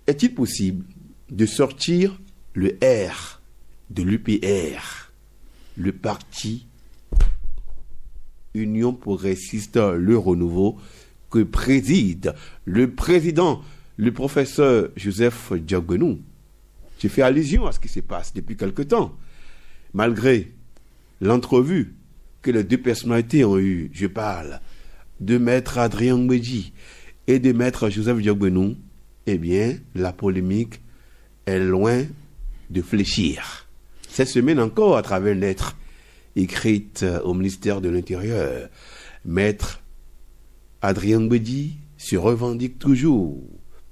est-il possible de sortir le R de l'UPR, le parti Union progressiste Le Renouveau, que préside le président, le professeur Joseph Diogbenou? Je fais allusion à ce qui se passe depuis quelque temps. Malgré l'entrevue que les deux personnalités ont eue, je parle de maître Adrien Ngbeji et de maître Joseph Diogbenou, eh bien, la polémique est loin de fléchir. Cette semaine encore, à travers une lettre écrite au ministère de l'Intérieur, maître Adrien Ngbeji se revendique toujours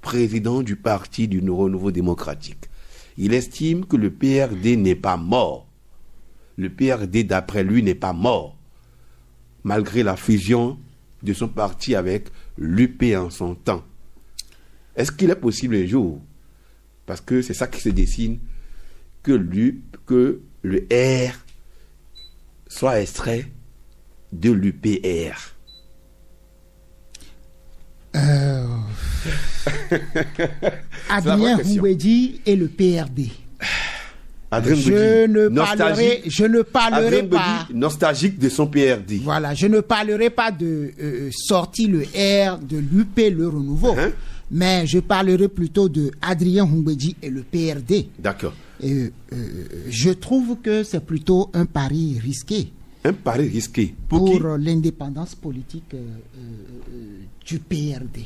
président du parti du Renouveau démocratique. Il estime que le PRD n'est pas mort. Le PRD, d'après lui, n'est pas mort, malgré la fusion de son parti avec l'UP en son temps. Est-ce qu'il est possible un jour, parce que c'est ça qui se dessine, que le R soit extrait de l'UPR? Adrien Ngbeji et le PRD. Je ne parlerai pas nostalgique de son PRD. Voilà, je ne parlerai pas de sortir le R de l'UP Le Renouveau, mais je parlerai plutôt de Adrien Ngbeji et le PRD. D'accord. Je trouve que c'est plutôt un pari risqué. Un pari risqué pour l'indépendance politique du PRD.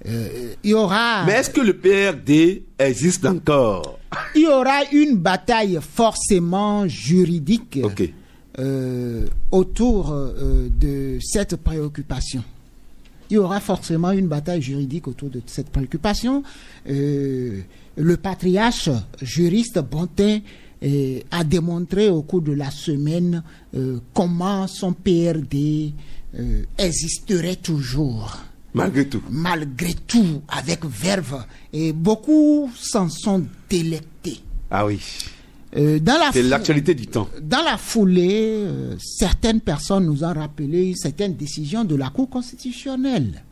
Il y aura... Mais est-ce que le PRD existe encore? Il y aura une bataille forcément juridique autour de cette préoccupation. Il y aura forcément une bataille juridique autour de cette préoccupation. Le patriarche juriste Bontin a démontré au cours de la semaine comment son PRD existerait toujours. Malgré tout. Malgré tout, avec verve. Et beaucoup s'en sont délectés. Ah oui. C'est l'actualité du temps. Dans la foulée, certaines personnes nous ont rappelé certaines décisions de la Cour constitutionnelle.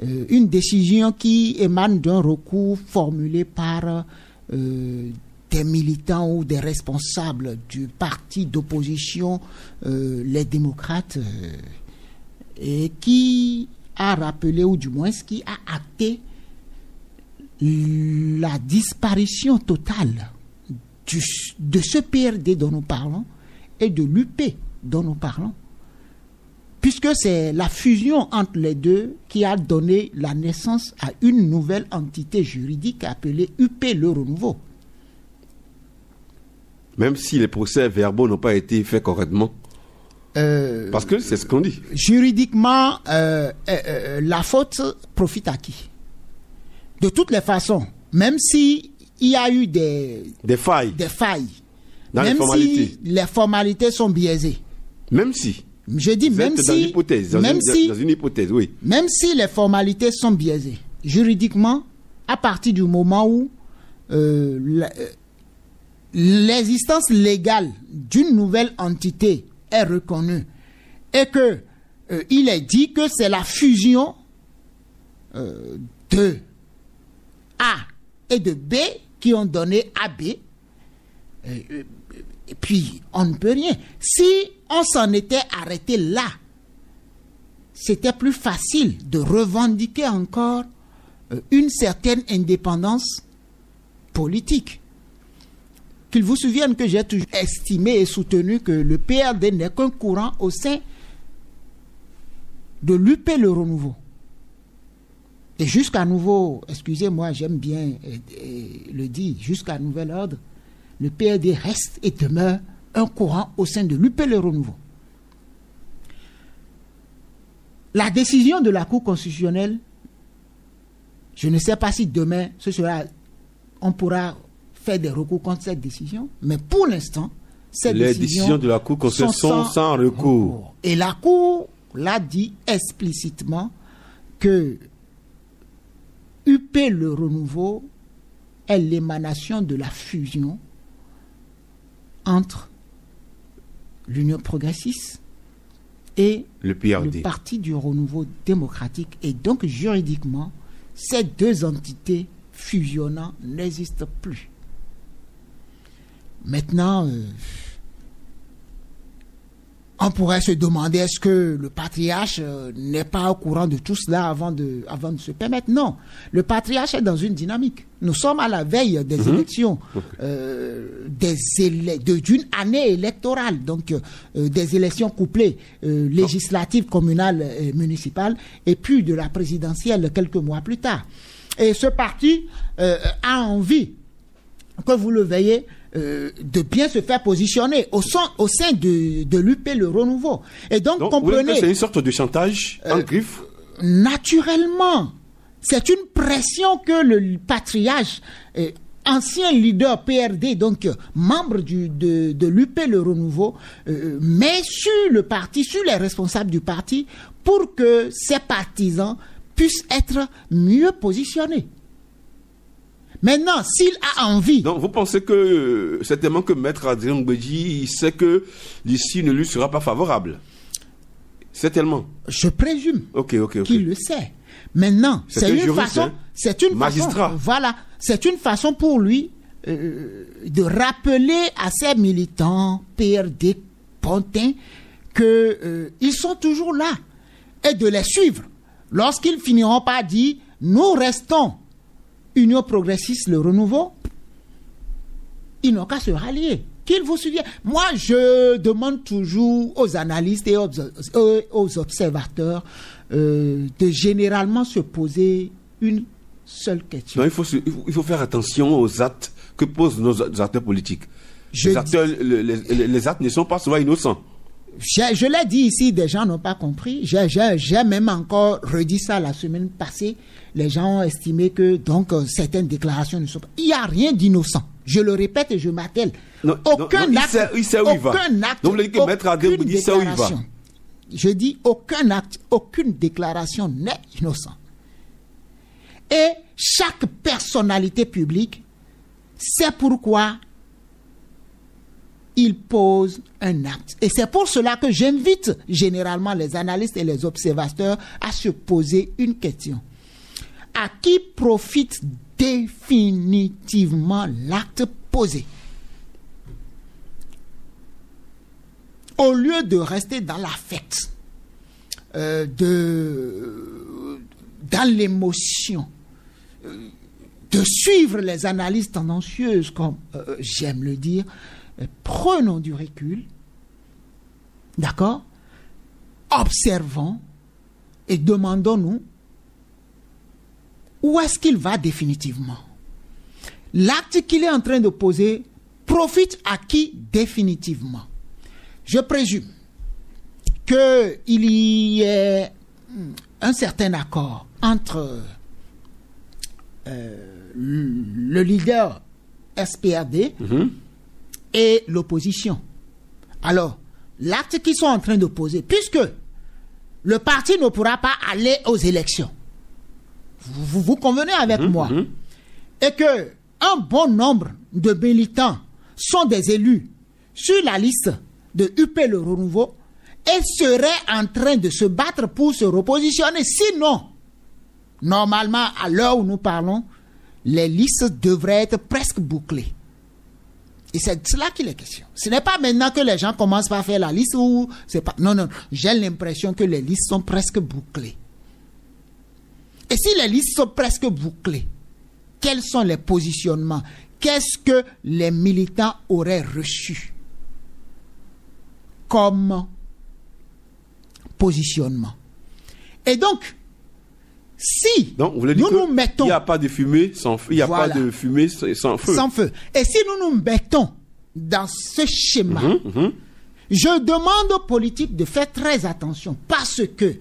Une décision qui émane d'un recours formulé par des militants ou des responsables du parti d'opposition, les démocrates, et qui a rappelé, ou du moins qui a acté la disparition totale de ce PRD dont nous parlons et de l'UP dont nous parlons, puisque c'est la fusion entre les deux qui a donné la naissance à une nouvelle entité juridique appelée UP Le Renouveau. Même si les procès-verbaux n'ont pas été faits correctement. Parce que c'est ce qu'on dit. Juridiquement, la faute profite à qui? De toutes les façons, même si il y a eu des failles dans même les formalités. Si les formalités sont biaisées. Même si. Je dis même si. Dans une hypothèse, oui. Même si les formalités sont biaisées, juridiquement, à partir du moment où l'existence légale d'une nouvelle entité est reconnue et que il est dit que c'est la fusion de A et de B qui ont donné AB, et puis on ne peut rien. Si on s'en était arrêté là, c'était plus facile de revendiquer encore une certaine indépendance politique. Qu'il vous souvienne que j'ai toujours estimé et soutenu que le PRD n'est qu'un courant au sein de l'UP Le Renouveau. Et jusqu'à nouveau, excusez-moi, j'aime bien le dire, jusqu'à nouvel ordre, le PRD reste et demeure un courant au sein de l'UP Le Renouveau. La décision de la Cour constitutionnelle, je ne sais pas si demain, on pourra faire des recours contre cette décision, mais pour l'instant, les décisions de la Cour constitutionnelle sont sans recours. Et la Cour l'a dit explicitement que UP Le Renouveau est l'émanation de la fusion entre l'Union progressiste et le Parti du Renouveau démocratique. Et donc, juridiquement, ces deux entités fusionnant n'existent plus. Maintenant, on pourrait se demander est-ce que le patriarche n'est pas au courant de tout cela avant de se permettre. Non, le patriarche est dans une dynamique. Nous sommes à la veille des élections, d'une année électorale, donc des élections couplées, législatives, communales, municipales, et puis de la présidentielle quelques mois plus tard. Et ce parti a envie, que vous le veillez, de bien se faire positionner au sein de l'UP Le Renouveau. Et donc comprenez... C'est une sorte de chantage en griffe. Naturellement, c'est une pression que le patriarche, ancien leader PRD, donc membre de l'UP Le Renouveau, met sur le parti, sur les responsables du parti, pour que ses partisans puissent être mieux positionnés. Maintenant, s'il a envie... Donc, vous pensez que, certainement que Maître Adrien Mbedji, il sait que l'issue ne lui sera pas favorable? Certainement. Je présume qu'il le sait. Maintenant, c'est une façon... Hein? C'est une magistrat. Façon, voilà. C'est une façon pour lui de rappeler à ses militants, PRD, Pontins, qu'ils sont toujours là. Et de les suivre. Lorsqu'ils finiront par dire, nous restons Union progressiste, Le Renouveau, ils n'ont qu'à se rallier. Qu'ils vous suivent. Moi, je demande toujours aux analystes et aux observateurs de généralement se poser une seule question. Non, il faut faire attention aux actes que posent nos acteurs politiques. Les actes ne sont pas souvent innocents. Je l'ai dit ici, des gens n'ont pas compris. J'ai même encore redit ça la semaine passée. Les gens ont estimé que donc certaines déclarations ne sont pas... Il n'y a rien d'innocent. Je le répète et je m'attelle. Aucun acte... Il sait où il va. Donc, le maître Adrien Mbedji sait où il va. Je dis aucun acte, aucune déclaration n'est innocent. Et chaque personnalité publique sait pourquoi il pose un acte. Et c'est pour cela que j'invite généralement les analystes et les observateurs à se poser une question. À qui profite définitivement l'acte posé? Au lieu de rester dans l'affect, dans l'émotion, de suivre les analyses tendancieuses, comme j'aime le dire, prenons du recul, d'accord? Observons et demandons-nous où est-ce qu'il va définitivement. L'acte qu'il est en train de poser profite à qui définitivement? Je présume qu'il y ait un certain accord entre le leader SPRD et l'opposition. Alors, l'acte qu'ils sont en train de poser, puisque le parti ne pourra pas aller aux élections, vous convenez avec moi, et que un bon nombre de militants sont des élus sur la liste de UP Le Renouveau et seraient en train de se battre pour se repositionner. Sinon, normalement, à l'heure où nous parlons, les listes devraient être presque bouclées. Et c'est cela qu'il est question. Ce n'est pas maintenant que les gens commencent par faire la liste ou c'est pas. Non, j'ai l'impression que les listes sont presque bouclées. Et si les listes sont presque bouclées, quels sont les positionnements? Qu'est-ce que les militants auraient reçu comme positionnement? Et donc, si nous mettons... Il n'y a pas de fumée sans feu. Il n'y a pas de fumée sans feu. Sans feu. Et si nous mettons dans ce schéma, je demande aux politiques de faire très attention parce que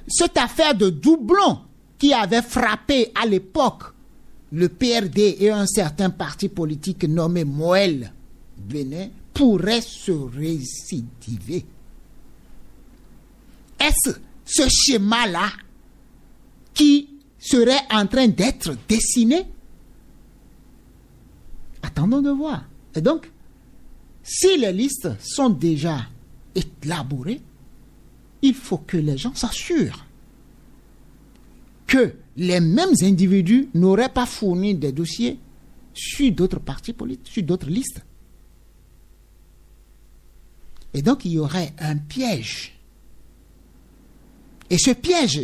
cette affaire de doublon qui avait frappé à l'époque le PRD et un certain parti politique nommé Moël Bénin pourrait se récidiver. Est-ce ce schéma-là qui serait en train d'être dessiné? Attendons de voir. Et donc, si les listes sont déjà élaborées, il faut que les gens s'assurent que les mêmes individus n'auraient pas fourni des dossiers sur d'autres partis politiques, sur d'autres listes. Et donc, il y aurait un piège. Et ce piège,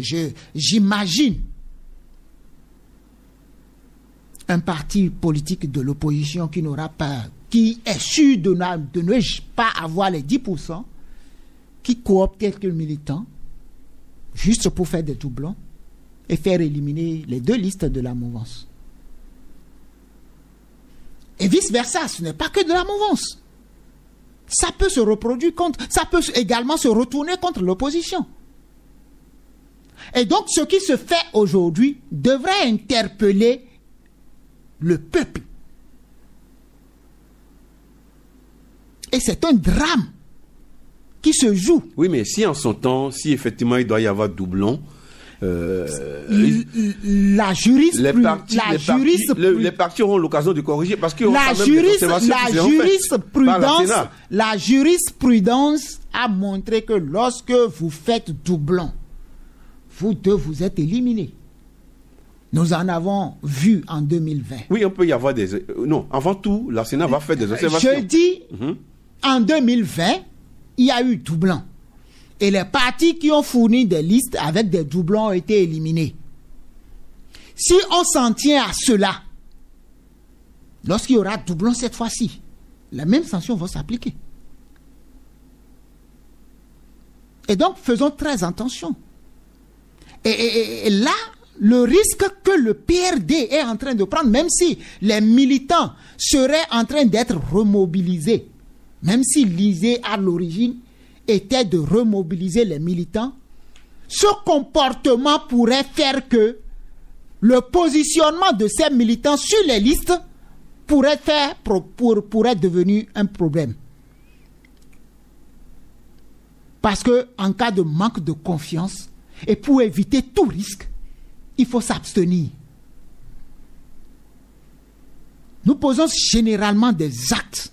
j'imagine un parti politique de l'opposition qui est sûr de ne pas avoir les 10%, qui coopte quelques militants, juste pour faire des doublons, et faire éliminer les deux listes de la mouvance. Et vice-versa, ce n'est pas que de la mouvance. Ça peut se reproduire ça peut également se retourner contre l'opposition. Et donc, ce qui se fait aujourd'hui devrait interpeller le peuple. Et c'est un drame qui se joue. Oui, mais si en son temps, si effectivement il doit y avoir doublon, les partis auront l'occasion de corriger parce que la jurisprudence a montré que lorsque vous faites doublon, vous deux vous êtes éliminés. Nous en avons vu en 2020. Oui, on peut y avoir des... Non, avant tout, la Sénat va faire des observations. Je dis, en 2020, il y a eu doublon. Et les partis qui ont fourni des listes avec des doublons ont été éliminés. Si on s'en tient à cela, lorsqu'il y aura doublon cette fois-ci, la même sanction va s'appliquer. Et donc, faisons très attention. Et là, le risque que le PRD est en train de prendre, même si les militants seraient en train d'être remobilisés, même si l'idée à l'origine était de remobiliser les militants, ce comportement pourrait faire que le positionnement de ces militants sur les listes pourrait devenir un problème. Parce que en cas de manque de confiance, et pour éviter tout risque, il faut s'abstenir. Nous posons généralement des actes,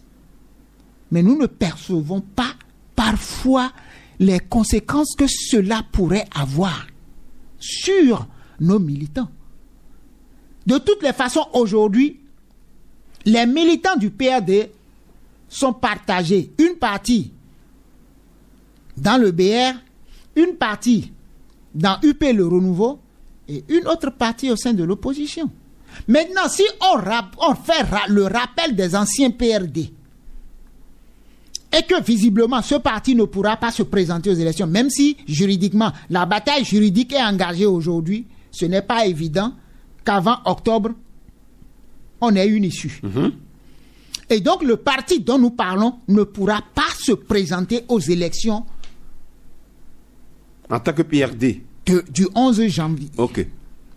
mais nous ne percevons pas parfois les conséquences que cela pourrait avoir sur nos militants. De toutes les façons, aujourd'hui, les militants du PRD sont partagés. Une partie dans le BR, une partie dans UP Le Renouveau et une autre partie au sein de l'opposition. Maintenant, si on fait le rappel des anciens PRD, et que visiblement ce parti ne pourra pas se présenter aux élections, même si juridiquement la bataille juridique est engagée aujourd'hui, ce n'est pas évident qu'avant octobre on ait une issue. Et donc le parti dont nous parlons ne pourra pas se présenter aux élections en tant que PRD du 11 janvier. Ok.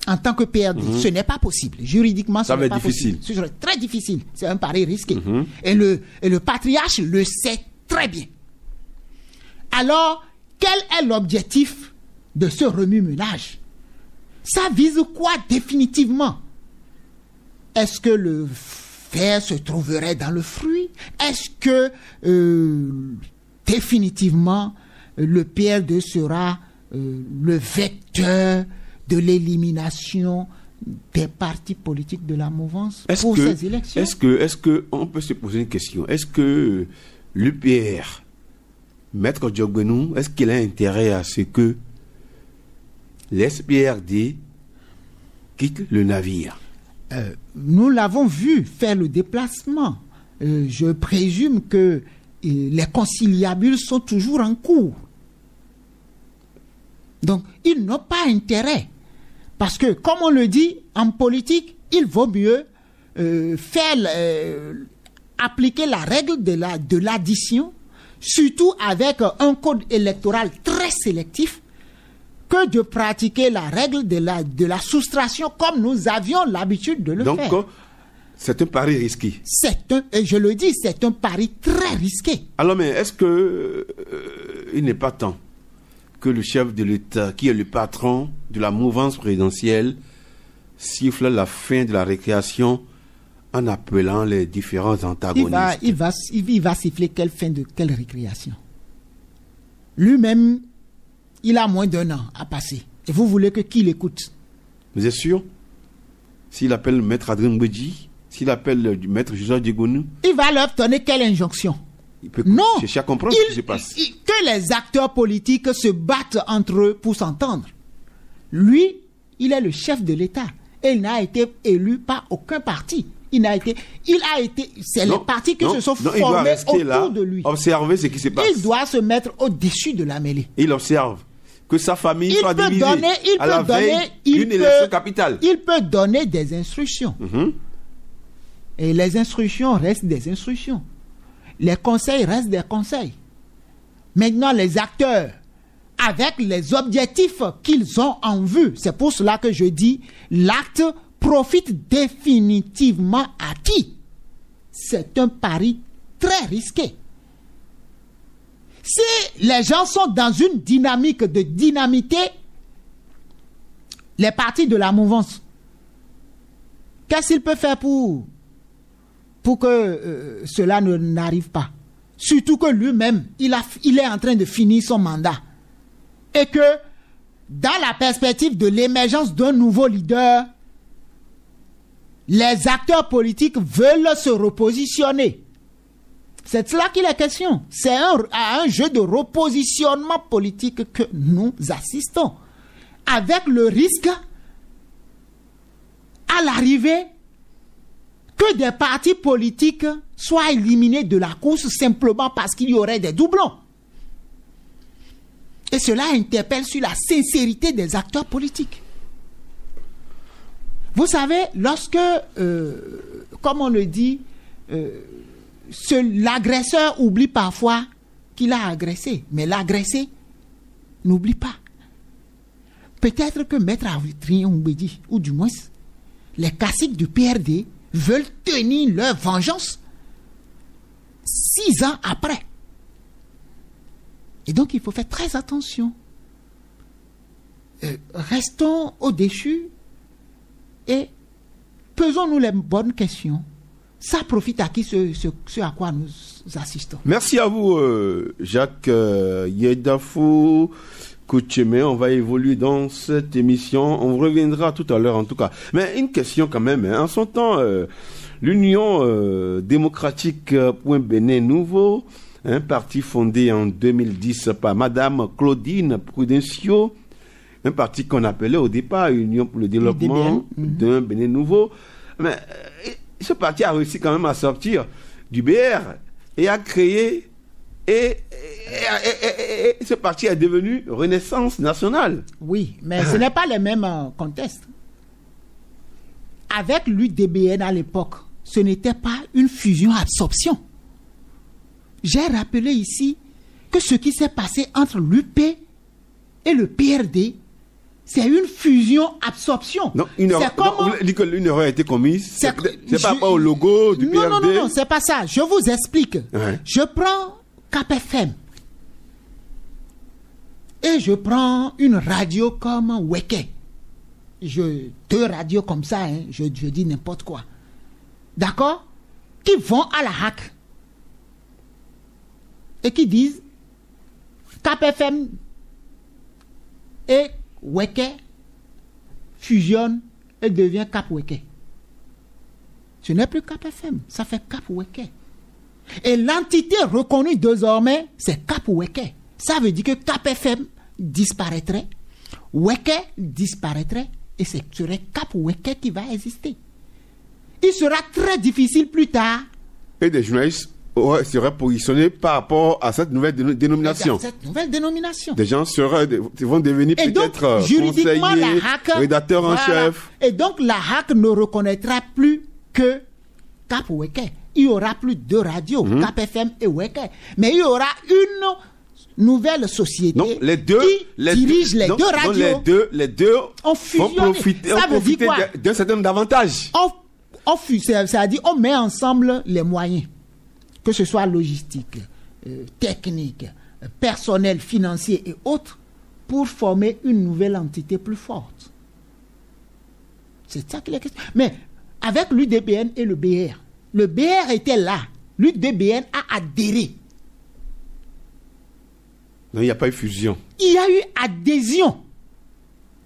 En tant que PRD, ce n'est pas possible. Juridiquement, ce n'est pas difficile. possible. Ce serait très difficile. C'est un pari risqué. Et le patriarche le sait très bien. Alors, quel est l'objectif de ce remue-ménage? Ça vise quoi définitivement? Est-ce que le fer se trouverait dans le fruit? Est-ce que définitivement le PRD sera le vecteur de l'élimination des partis politiques de la mouvance pour ces élections? Est-ce que on peut se poser une question? Est-ce que l'UPR, Maître Diogbenou, est-ce qu'il a intérêt à ce que l'SPRD quitte le navire? Nous l'avons vu faire le déplacement. Je présume que les conciliabules sont toujours en cours. Donc, ils n'ont pas intérêt. Parce que, comme on le dit, en politique, il vaut mieux appliquer la règle de l'addition, surtout avec un code électoral très sélectif, que de pratiquer la règle de la soustraction comme nous avions l'habitude de le faire. Donc, c'est un pari risqué. Et je le dis, c'est un pari très risqué. Alors, mais est-ce que il n'est pas temps que le chef de l'État, qui est le patron de la mouvance présidentielle, siffle la fin de la récréation en appelant les différents antagonistes? Il va siffler quelle fin de quelle récréation? Lui-même, il a moins d'1 an à passer. Et vous voulez que qui l'écoute? Vous êtes sûr? S'il appelle Maître Adrien Mbedji, s'il appelle du Maître Joseph Diegonou, il va leur donner quelle injonction? il peut Non, chercher à comprendre ce qui se passe. Que les acteurs politiques se battent entre eux pour s'entendre. Lui, il est le chef de l'État et il n'a été élu par aucun parti. C'est les partis qui se sont formés autour de lui. Observer ce qui se passe. Il doit se mettre au-dessus de la mêlée. Il observe que sa famille soit divisée à la veille d'une élection capitale. Il peut donner des instructions. Et les instructions restent des instructions. Les conseils restent des conseils. Maintenant, les acteurs, avec les objectifs qu'ils ont en vue, c'est pour cela que je dis, l'acte profite définitivement à qui? C'est un pari très risqué. Si les gens sont dans une dynamique de dynamiter les partis de la mouvance, qu'est-ce qu'il peut faire pour que cela n'arrive pas? Surtout que lui-même, il est en train de finir son mandat. Et que, dans la perspective de l'émergence d'un nouveau leader, les acteurs politiques veulent se repositionner. C'est de cela qu'il est question. C'est un jeu de repositionnement politique que nous assistons. Avec le risque, à l'arrivée, que des partis politiques soient éliminés de la course simplement parce qu'il y aurait des doublons. Et cela interpelle sur la sincérité des acteurs politiques. Vous savez, lorsque, comme on le dit, l'agresseur oublie parfois qu'il a agressé, mais l'agressé n'oublie pas. Peut-être que Maître Adrien Mbedji, ou du moins les caciques du PRD, veulent tenir leur vengeance 6 ans après. Et donc il faut faire très attention. Restons au-dessus et posons-nous les bonnes questions. Ça profite à qui ce à quoi nous assistons. Merci à vous, Jacques Yedafou Koucheme. On va évoluer dans cette émission. On reviendra tout à l'heure en tout cas. Mais une question quand même. En son temps, l'Union démocratique pour un Bénin nouveau, un parti fondé en 2010 par Madame Claudine Prudencio, un parti qu'on appelait au départ Union pour le développement d'un Bénin nouveau. Mais ce parti a réussi quand même à sortir du BR et a créé et ce parti est devenu Renaissance nationale. Oui, mais ce n'est pas les mêmes contextes. Avec l'UDBN à l'époque, ce n'était pas une fusion-absorption. J'ai rappelé ici que ce qui s'est passé entre l'UP et le PRD, c'est une fusion-absorption. Non, une erreur a été commise. C'est par rapport au logo du PRD. Non, c'est pas ça. Je vous explique. Ouais. Je prends KPFM et je prends une radio comme Weke. 2 radios comme ça, hein, je dis n'importe quoi. D'accord? Qui vont à la HAC et qui disent KPFM et Weke fusionne et devient Cap Weke. Ce n'est plus KPFM, ça fait Cap Weke. Et l'entité reconnue désormais, c'est Cap Weke. Ça veut dire que KPFM disparaîtrait, Weke disparaîtrait, et ce serait Cap Weke qui va exister. Il sera très difficile plus tard. Et des journalistes seraient positionnés par rapport à cette nouvelle dénomination. Des gens vont devenir peut-être conseillers, rédacteurs en chef. Et donc la HAC ne reconnaîtra plus que Cap Weke. Il y aura plus 2 radios, Cap FM et Weke. Mais il y aura une nouvelle société qui dirige les 2 radios. Les deux vont profiter d'un certain nombre d'avantages. C'est-à-dire on met ensemble les moyens, que ce soit logistique, technique, personnel, financier et autres, pour former une nouvelle entité plus forte. C'est ça qu'il est question. Mais avec l'UDBN et le BR était là. L'UDBN a adhéré. Non, il n'y a pas eu fusion. Il y a eu adhésion.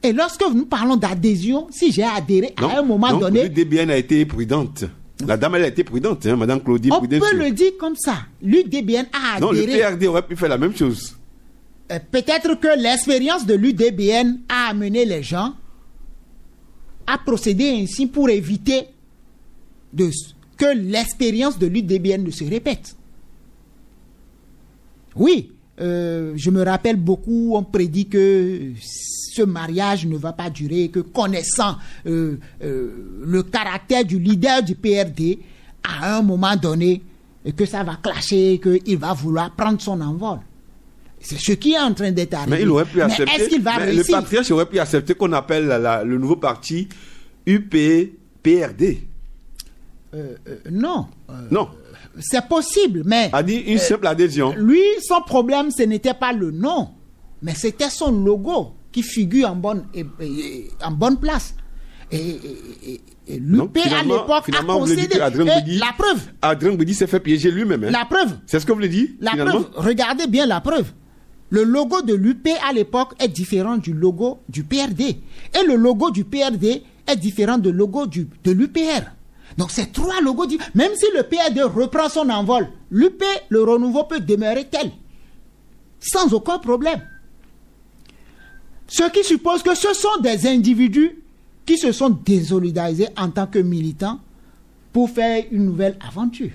Et lorsque nous parlons d'adhésion, si j'ai adhéré à un moment donné... l'UDBN a été prudente. La dame, elle a été prudente, hein, Madame Claudie Prudentieux. On peut le dire comme ça. L'UDBN a adhéré... Non, le PRD aurait pu faire la même chose. Peut-être que l'expérience de l'UDBN a amené les gens à procéder ainsi pour éviter que l'expérience de l'UDBN ne se répète. Oui, je me rappelle beaucoup, on prédit que ce mariage ne va pas durer, que connaissant le caractère du leader du PRD, à un moment donné, que ça va clasher, qu'il va vouloir prendre son envol. C'est ce qui est en train d'être arrivé. Mais il aurait pu accepter. Est-ce qu'il va réussir? Le patriarche aurait pu accepter qu'on appelle le nouveau parti UP-PRD. Non. Non. C'est possible, mais... A dit une simple adhésion. Lui, son problème, ce n'était pas le nom, mais c'était son logo qui figure en bonne place. Et l'UP à l'époque a concédé. La preuve. Adrien Bedi s'est fait piéger lui-même. Hein. La preuve. C'est ce que vous voulez dire? La preuve. Regardez bien la preuve. Le logo de l'UP à l'époque est différent du logo du PRD. Et le logo du PRD est différent du logo de l'UPR. Donc c'est trois logos. Même si le PRD reprend son envol, l'UP, le renouveau peut demeurer tel. Sans aucun problème. Ce qui suppose que ce sont des individus qui se sont désolidarisés en tant que militants pour faire une nouvelle aventure.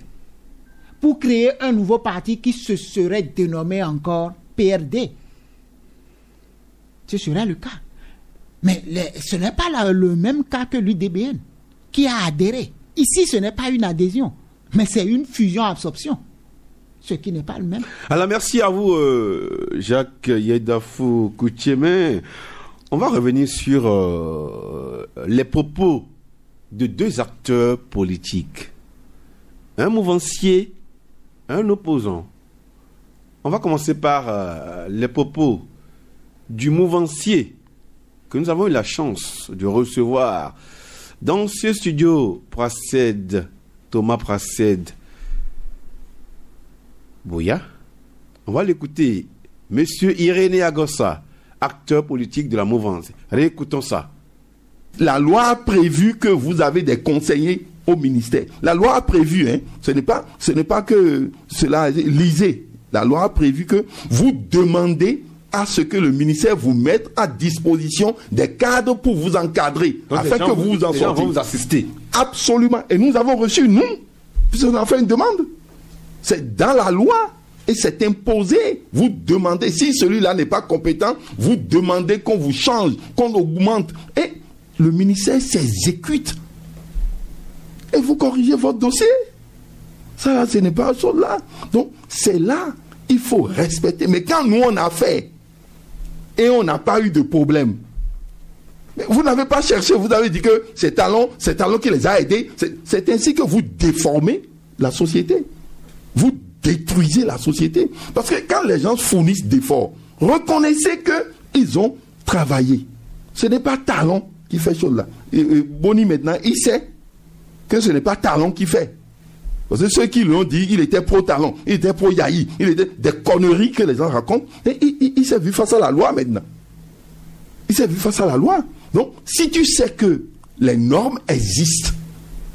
Pour créer un nouveau parti qui se serait dénommé encore PRD. Ce serait le cas. Mais ce n'est pas le même cas que l'UDBN qui a adhéré. Ici, ce n'est pas une adhésion, mais c'est une fusion-absorption. Ce qui n'est pas le même. Alors, merci à vous, Jacques Yedafou Koutiémé. On va revenir sur les propos de deux acteurs politiques. Un mouvancier, un opposant. On va commencer par les propos du mouvancier que nous avons eu la chance de recevoir dans ce studio. Thomas Prased Boya. On va l'écouter. Monsieur Irénée Agossa, acteur politique de la mouvance. Réécoutons ça. La loi a prévu que vous avez des conseillers au ministère. La loi a prévu, hein, ce n'est pas que cela, lisez. La loi a prévu que vous demandez à ce que le ministère vous mette à disposition des cadres pour vous encadrer, donc afin que vous vous en sortiez. Vont vous assister. Absolument. Et nous avons reçu, nous, puisqu'on a fait une demande. C'est dans la loi et c'est imposé. Vous demandez, si celui-là n'est pas compétent, vous demandez qu'on vous change, qu'on augmente. Et le ministère s'exécute. Et vous corrigez votre dossier. Ça, ce n'est pas chose là. Donc, c'est là, il faut respecter. Mais quand nous, on a fait, et on n'a pas eu de problème, mais vous n'avez pas cherché, vous avez dit que c'est Talon qui les a aidés. C'est ainsi que vous déformez la société. Vous détruisez la société. Parce que quand les gens fournissent d'efforts, reconnaissez qu'ils ont travaillé. Ce n'est pas Talon qui fait chose là. Boni maintenant, il sait que ce n'est pas Talon qui fait. Parce que ceux qui l'ont dit, il était pro-Talon, il était pro-Yahi, il était des conneries que les gens racontent. Et il s'est vu face à la loi maintenant. Il s'est vu face à la loi. Donc, si tu sais que les normes existent,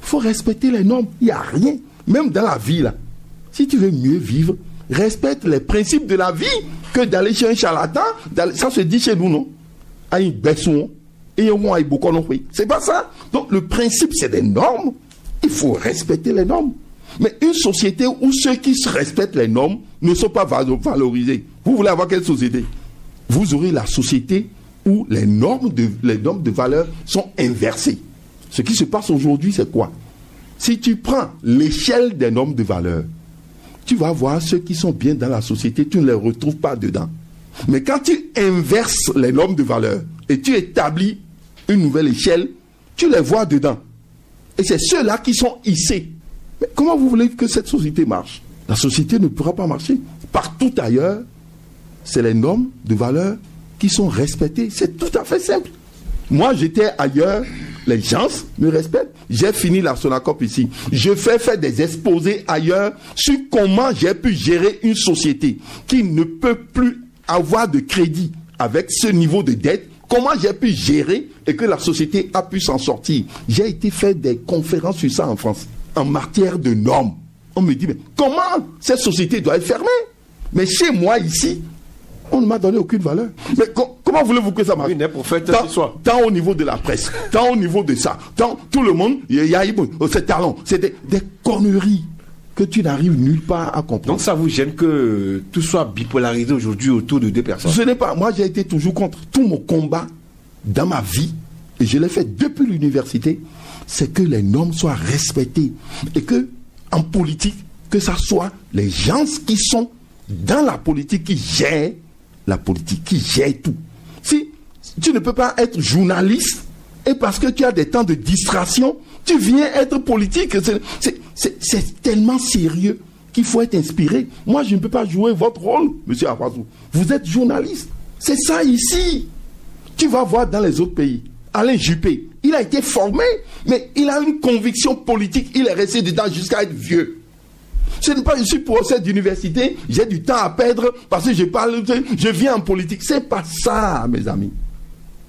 il faut respecter les normes. Il n'y a rien. Même dans la vie, là. Si tu veux mieux vivre, respecte les principes de la vie que d'aller chez un charlatan. Ça se dit chez nous, non? C'est pas ça. Donc, le principe, c'est des normes. Il faut respecter les normes. Mais une société où ceux qui respectent les normes ne sont pas valorisés. Vous voulez avoir quelle société? Vous aurez la société où les normes de valeur sont inversées. Ce qui se passe aujourd'hui, c'est quoi? Si tu prends l'échelle des normes de valeur, tu vas voir ceux qui sont bien dans la société, tu ne les retrouves pas dedans. Mais quand tu inverses les normes de valeur et tu établis une nouvelle échelle, tu les vois dedans. Et c'est ceux-là qui sont hissés. Mais comment vous voulez que cette société marche? La société ne pourra pas marcher. Partout ailleurs, c'est les normes de valeur qui sont respectées. C'est tout à fait simple. Moi, j'étais ailleurs, les gens me respectent. J'ai fini la Sonacop ici. Je fais faire des exposés ailleurs sur comment j'ai pu gérer une société qui ne peut plus avoir de crédit avec ce niveau de dette Comment j'ai pu gérer et que la société a pu s'en sortir? J'ai été faire des conférences sur ça en France, en matière de normes. On me dit, mais comment cette société doit être fermée? Mais chez moi, ici, on ne m'a donné aucune valeur. Mais comment voulez-vous que ça marche? Tant au niveau de la presse, tant au niveau de ça, tant tout le monde, il y a ces talents, c'est des conneries que tu n'arrives nulle part à comprendre. Donc ça vous gêne que tout soit bipolarisé aujourd'hui autour de deux personnes? Ce n'est pas, moi j'ai été toujours contre. Tout mon combat dans ma vie, et je l'ai fait depuis l'université, c'est que les normes soient respectées. Et que, en politique, que ça soit les gens qui sont dans la politique qui gèrent la politique, qui gèrent tout. Si tu ne peux pas être journaliste, et parce que tu as des temps de distraction, tu viens être politique. C'est tellement sérieux qu'il faut être inspiré. Moi, je ne peux pas jouer votre rôle, monsieur Akwazou. Vous êtes journaliste. C'est ça ici. Tu vas voir dans les autres pays. Alain Juppé, il a été formé, mais il a une conviction politique. Il est resté dedans jusqu'à être vieux. Ce n'est pas je suis professeur d'université, j'ai du temps à perdre parce que je viens en politique. C'est pas ça, mes amis.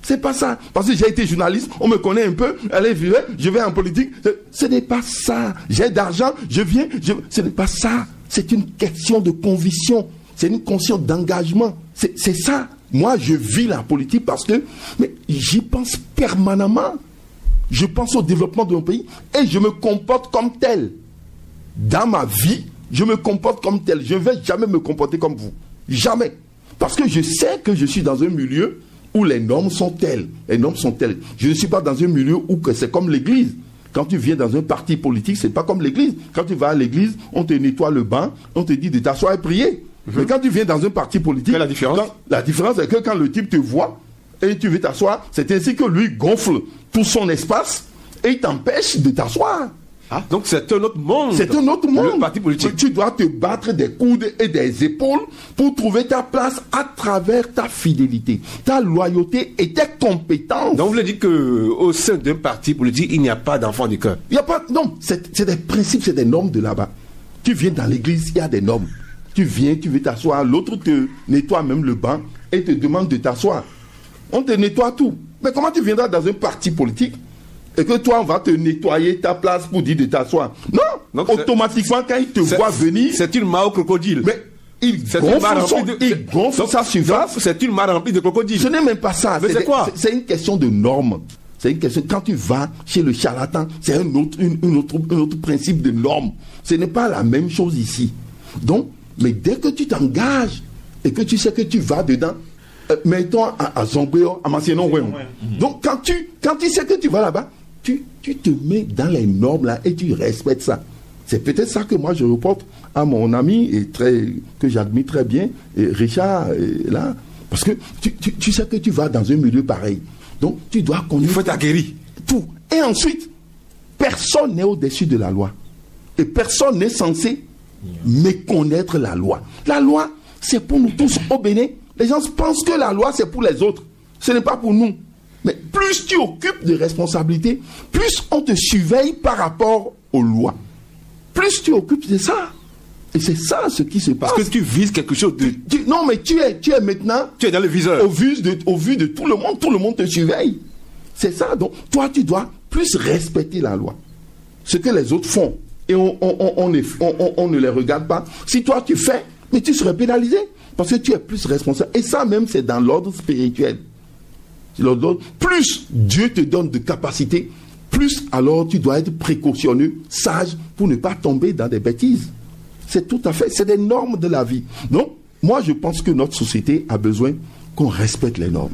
C'est pas ça. Parce que j'ai été journaliste, on me connaît un peu, allez, je vais en politique. Ce n'est pas ça. J'ai d'argent, je viens. Ce n'est pas ça. C'est une question de conviction. C'est une conscience d'engagement. C'est ça. Moi, je vis la politique parce que mais j'y pense permanemment. Je pense au développement de mon pays et je me comporte comme tel. Dans ma vie, je me comporte comme tel. Je ne vais jamais me comporter comme vous. Jamais. Parce que je sais que je suis dans un milieu où les normes sont telles. Les normes sont telles. Je ne suis pas dans un milieu où c'est comme l'église. Quand tu viens dans un parti politique, c'est pas comme l'église. Quand tu vas à l'église, on te nettoie le banc, on te dit de t'asseoir et prier. Mais quand tu viens dans un parti politique... Quelle est la différence? La différence, c'est que quand le type te voit et tu veux t'asseoir, c'est ainsi que lui gonfle tout son espace et il t'empêche de t'asseoir. Ah, donc c'est un autre monde. C'est un autre monde. Le parti politique. Tu dois te battre des coudes et des épaules pour trouver ta place à travers ta fidélité, ta loyauté et tes compétences. Donc vous voulez dire qu'au sein d'un parti politique, il n'y a pas d'enfant du cœur? Il n'y a pas. Non, c'est des principes, c'est des normes de là-bas. Tu viens dans l'église, il y a des normes. Tu viens, tu veux t'asseoir, l'autre te nettoie même le banc et te demande de t'asseoir. On te nettoie tout. Mais comment tu viendras dans un parti politique et que toi, on va te nettoyer ta place pour dire de t'asseoir? Non. Donc automatiquement, quand il te voit venir... C'est une mare au crocodile. Mais il gonfle sa surface. C'est une mare remplie de crocodiles. Ce n'est même pas ça. Mais c'est quoi? C'est une question de normes. C'est une question... Quand tu vas chez le charlatan, c'est un autre principe de normes. Ce n'est pas la même chose ici. Donc, mais dès que tu t'engages et que tu sais que tu vas dedans, mettons à Zongbeo, à Massienon, donc quand tu sais que tu vas là-bas, tu te mets dans les normes là et tu respectes ça. C'est peut-être ça que moi je reporte à mon ami que j'admire très bien, Richard, là, parce que tu sais que tu vas dans un milieu pareil. Donc tu dois connaître. Il faut t'acquérir. Tout. Et ensuite, personne n'est au-dessus de la loi. Et personne n'est censé méconnaître la loi. La loi, c'est pour nous tous au Bénin. Les gens pensent que la loi, c'est pour les autres. Ce n'est pas pour nous. Mais plus tu occupes de responsabilités, plus on te surveille par rapport aux lois. Plus tu occupes de ça. Et c'est ça ce qui se passe. Parce que tu vises quelque chose de... Non, mais tu es maintenant... Tu es dans le viseur. Au vu de tout le monde te surveille. C'est ça. Donc, toi, tu dois plus respecter la loi. Ce que les autres font. Et on ne les regarde pas. Si toi, tu fais, mais tu serais pénalisé. Parce que tu es plus responsable. Et ça même, c'est dans l'ordre spirituel. Plus Dieu te donne de capacité, plus alors tu dois être précautionneux, sage, pour ne pas tomber dans des bêtises. C'est tout à fait, c'est des normes de la vie. Donc, moi je pense que notre société a besoin qu'on respecte les normes.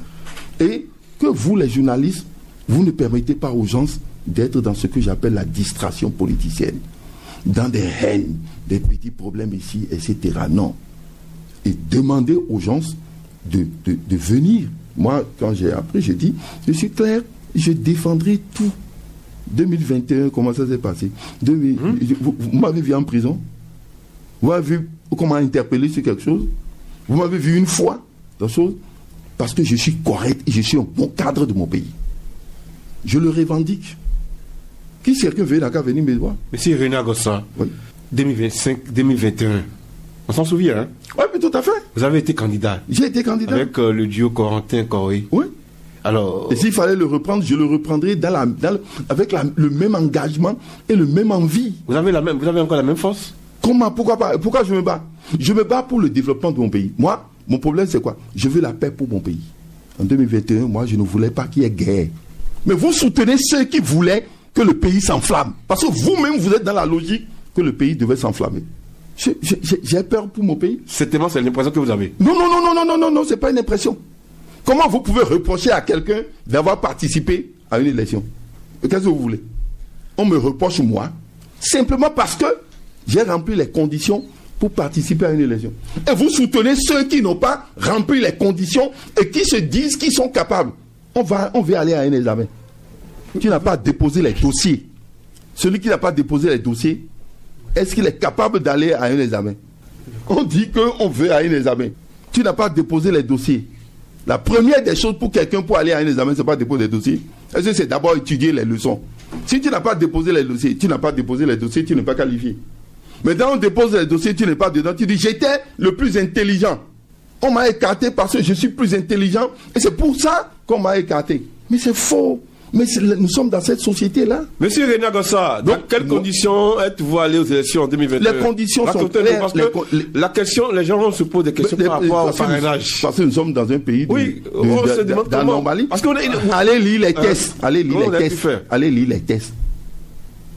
Et que vous, les journalistes, vous ne permettez pas aux gens d'être dans ce que j'appelle la distraction politicienne. Dans des haines, des petits problèmes ici, etc. Non. Et demandez aux gens de venir. Moi, quand j'ai appris, j'ai dit, je suis clair, je défendrai tout. 2021, comment ça s'est passé? Vous m'avez vu en prison? Vous m'avez vu comment interpeller sur quelque chose? Vous m'avez vu une fois dans chose? Parce que je suis correct et je suis un bon cadre de mon pays. Je le revendique. Qui c'est quelqu'un veut qu'à venir me voir? Monsieur René Agossa, oui. 2025, 2021. On s'en souvient, hein? Oui, mais tout à fait. Vous avez été candidat. J'ai été candidat. Avec le duo Corentin-Coré. Oui. Alors, et s'il fallait le reprendre, je le reprendrais avec le même engagement et le même envie. vous avez encore la même force? Comment? Pourquoi pas? Pourquoi je me bats? Je me bats pour le développement de mon pays. Moi, mon problème c'est quoi? Je veux la paix pour mon pays. En 2021, moi, je ne voulais pas qu'il y ait guerre. Mais vous soutenez ceux qui voulaient que le pays s'enflamme. Parce que vous-même, vous êtes dans la logique que le pays devait s'enflammer. J'ai peur pour mon pays. C'est l'impression que vous avez. Non, c'est pas une impression. Comment vous pouvez reprocher à quelqu'un d'avoir participé à une élection? Qu'est-ce que vous voulez? On me reproche moi, simplement parce que j'ai rempli les conditions pour participer à une élection. Et vous soutenez ceux qui n'ont pas rempli les conditions et qui se disent qu'ils sont capables. On va aller à un examen. Tu n'as pas déposé les dossiers. Celui qui n'a pas déposé les dossiers, est-ce qu'il est capable d'aller à un examen? On dit qu'on veut à un examen. Tu n'as pas déposé les dossiers. La première des choses pour quelqu'un pour aller à un examen, c'est pas déposer les dossiers. Est-ce que c'est d'abord étudier les leçons? Si tu n'as pas déposé les dossiers, tu n'es pas qualifié. Maintenant, on dépose les dossiers, tu n'es pas dedans. Tu dis, j'étais le plus intelligent. On m'a écarté parce que je suis plus intelligent. Et c'est pour ça qu'on m'a écarté. Mais c'est faux. Mais nous sommes dans cette société-là. Monsieur René Agossa, dans quelles conditions êtes-vous allé aux élections en 2021? Les conditions sont claires. Parce que la question, les gens se posent des questions par rapport au parrainage. Parce que nous sommes dans un pays on se demande comment. Parce qu'on allez lire les tests. Allez lire les tests.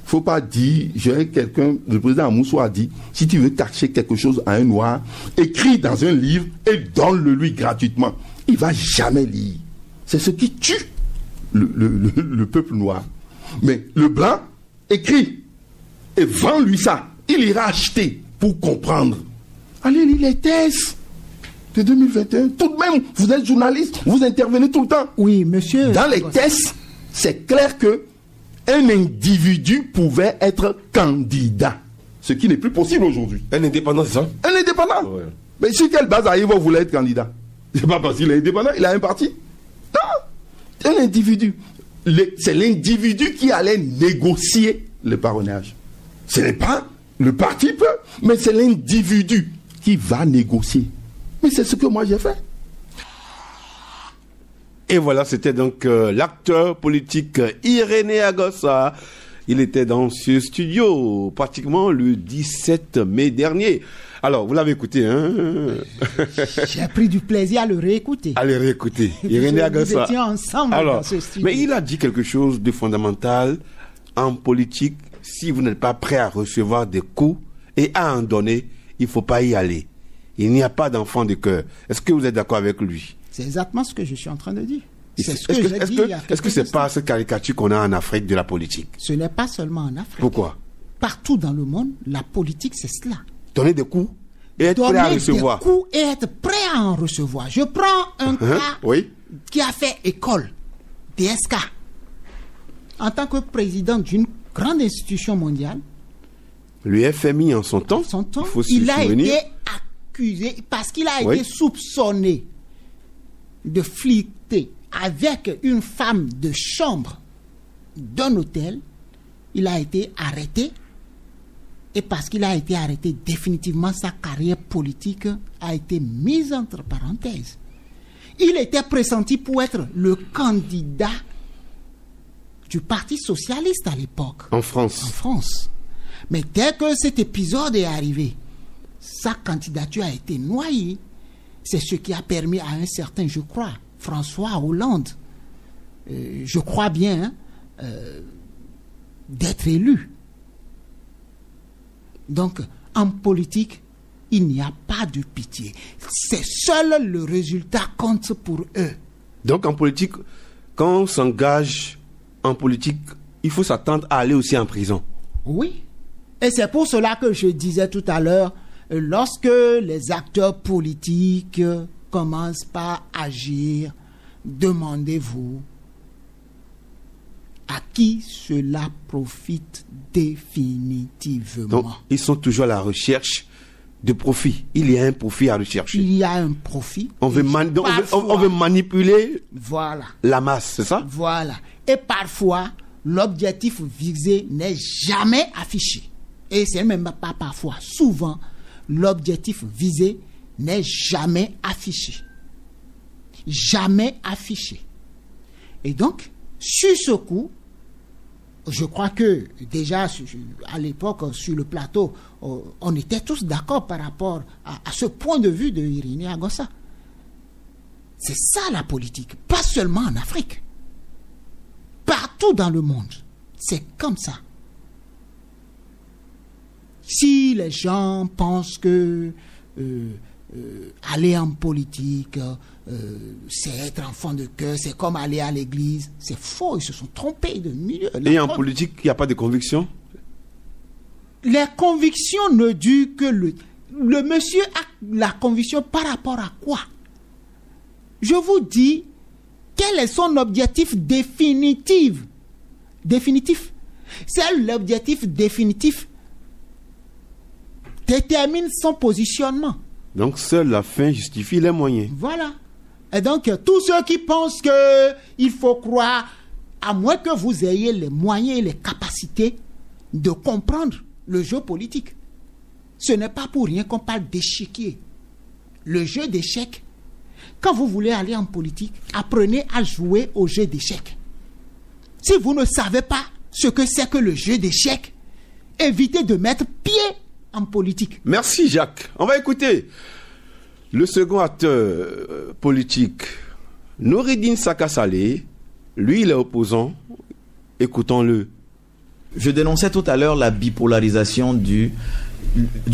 Faut pas dire, le président Amoussou a dit, si tu veux cacher quelque chose à un noir, écris dans un livre et donne-le lui gratuitement. Il va jamais lire. C'est ce qui tue le peuple noir. Mais le blanc écrit et vend-lui ça. Il ira acheter pour comprendre. Allez lire les tests de 2021. Tout de même, vous êtes journaliste, vous intervenez tout le temps. Oui, monsieur. Dans les tests, c'est clair que un individu pouvait être candidat. Ce qui n'est plus possible aujourd'hui. Un indépendant, c'est ça? Un indépendant. Ouais. Mais sur quelle base Aïvo voulait être candidat? C'est pas parce qu'il est indépendant, il a un parti. Non. Un individu. C'est l'individu qui allait négocier le parrainage. Ce n'est pas le parti peut, mais c'est l'individu qui va négocier. Mais c'est ce que moi j'ai fait. Et voilà, c'était donc l'acteur politique Irénée Agossa. Il était dans ce studio pratiquement le 17 mai dernier. Alors, vous l'avez écouté, hein? J'ai pris du plaisir à le réécouter. À le réécouter. Irénée Agossa. Nous étions ensemble dans ce studio. Mais il a dit quelque chose de fondamental en politique. Si vous n'êtes pas prêt à recevoir des coups et à en donner, il ne faut pas y aller. Il n'y a pas d'enfant de cœur. Est-ce que vous êtes d'accord avec lui? C'est exactement ce que je suis en train de dire. Est-ce que c'est pas cette caricature qu'on a en Afrique de la politique? Ce n'est pas seulement en Afrique. Pourquoi? Partout dans le monde, la politique, c'est cela. Donner des coups et être prêt à recevoir. Donner des coups et être prêt à en recevoir. Je prends un cas qui a fait école, DSK. En tant que président d'une grande institution mondiale, le FMI en son temps, il a été accusé parce qu'il a été soupçonné de flirter avec une femme de chambre d'un hôtel. Il a été arrêté. Et parce qu'il a été arrêté définitivement, sa carrière politique a été mise entre parenthèses. Il était pressenti pour être le candidat du Parti socialiste à l'époque. En France. En France. Mais dès que cet épisode est arrivé, sa candidature a été noyée. C'est ce qui a permis à un certain, je crois, François Hollande, je crois bien, d'être élu. Donc, en politique, il n'y a pas de pitié. C'est seul le résultat compte pour eux. Donc, en politique, quand on s'engage en politique, il faut s'attendre à aller aussi en prison. Oui. Et c'est pour cela que je disais tout à l'heure, lorsque les acteurs politiques commencent par agir, demandez-vous à qui cela profite définitivement. Donc, ils sont toujours à la recherche de profit. Il y a un profit à rechercher. Il y a un profit. On veut manipuler la masse, c'est ça? Voilà. Et parfois, l'objectif visé n'est jamais affiché. Et c'est même pas parfois. Souvent, l'objectif visé n'est jamais affiché. Jamais affiché. Et donc, sur ce coup, je crois que déjà à l'époque, sur le plateau, on était tous d'accord par rapport à ce point de vue de Irini Agossa. C'est ça la politique, pas seulement en Afrique. Partout dans le monde, c'est comme ça. Si les gens pensent que aller en politique, c'est être enfant de cœur, c'est comme aller à l'église, c'est faux, ils se sont trompés de milieu. Et en politique, il n'y a pas de conviction? Les convictions ne durent que le monsieur a la conviction par rapport à quoi? Je vous dis, quel est son objectif définitif? C'est l'objectif définitif détermine son positionnement. Donc seule la fin justifie les moyens. Voilà. Et donc tous ceux qui pensent qu'il faut croire, à moins que vous ayez les moyens et les capacités de comprendre le jeu politique. Ce n'est pas pour rien qu'on parle d'échiquier. Le jeu d'échecs, quand vous voulez aller en politique, apprenez à jouer au jeu d'échecs. Si vous ne savez pas ce que c'est que le jeu d'échecs, évitez de mettre pied en politique. Merci Jacques. On va écouter le second acteur politique, Noureddine Saka Saleh. Lui, il est opposant. Écoutons-le. Je dénonçais tout à l'heure la bipolarisation du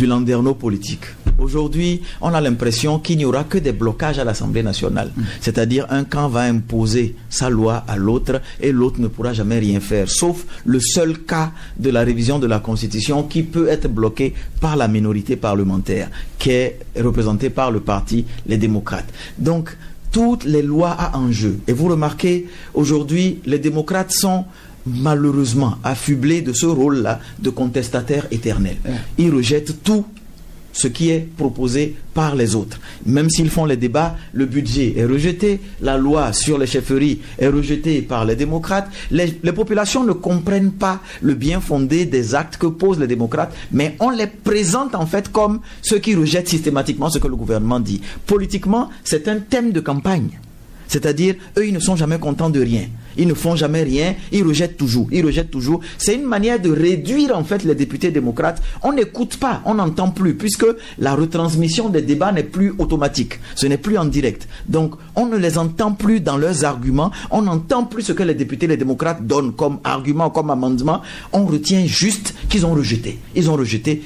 landerneau politique. Aujourd'hui, on a l'impression qu'il n'y aura que des blocages à l'Assemblée nationale. C'est-à-dire un camp va imposer sa loi à l'autre et l'autre ne pourra jamais rien faire. Sauf le seul cas de la révision de la Constitution qui peut être bloqué par la minorité parlementaire, qui est représentée par le parti Les Démocrates. Donc, toutes les lois à enjeu. Et vous remarquez, aujourd'hui, les démocrates sont malheureusement affublés de ce rôle-là de contestataire éternel. Ils rejettent tout ce qui est proposé par les autres. Même s'ils font les débats, le budget est rejeté, la loi sur les chefferies est rejetée par les démocrates. Les populations ne comprennent pas le bien fondé des actes que posent les démocrates, mais on les présente en fait comme ceux qui rejettent systématiquement ce que le gouvernement dit. Politiquement, c'est un thème de campagne. C'est-à-dire, eux, ils ne sont jamais contents de rien. Ils ne font jamais rien, ils rejettent toujours. C'est une manière de réduire en fait les députés démocrates. On n'écoute pas, on n'entend plus, puisque la retransmission des débats n'est plus automatique. Ce n'est plus en direct. Donc, on ne les entend plus dans leurs arguments. On n'entend plus ce que les députés, les démocrates donnent comme argument, comme amendement. On retient juste qu'ils ont rejeté. Ils ont rejeté.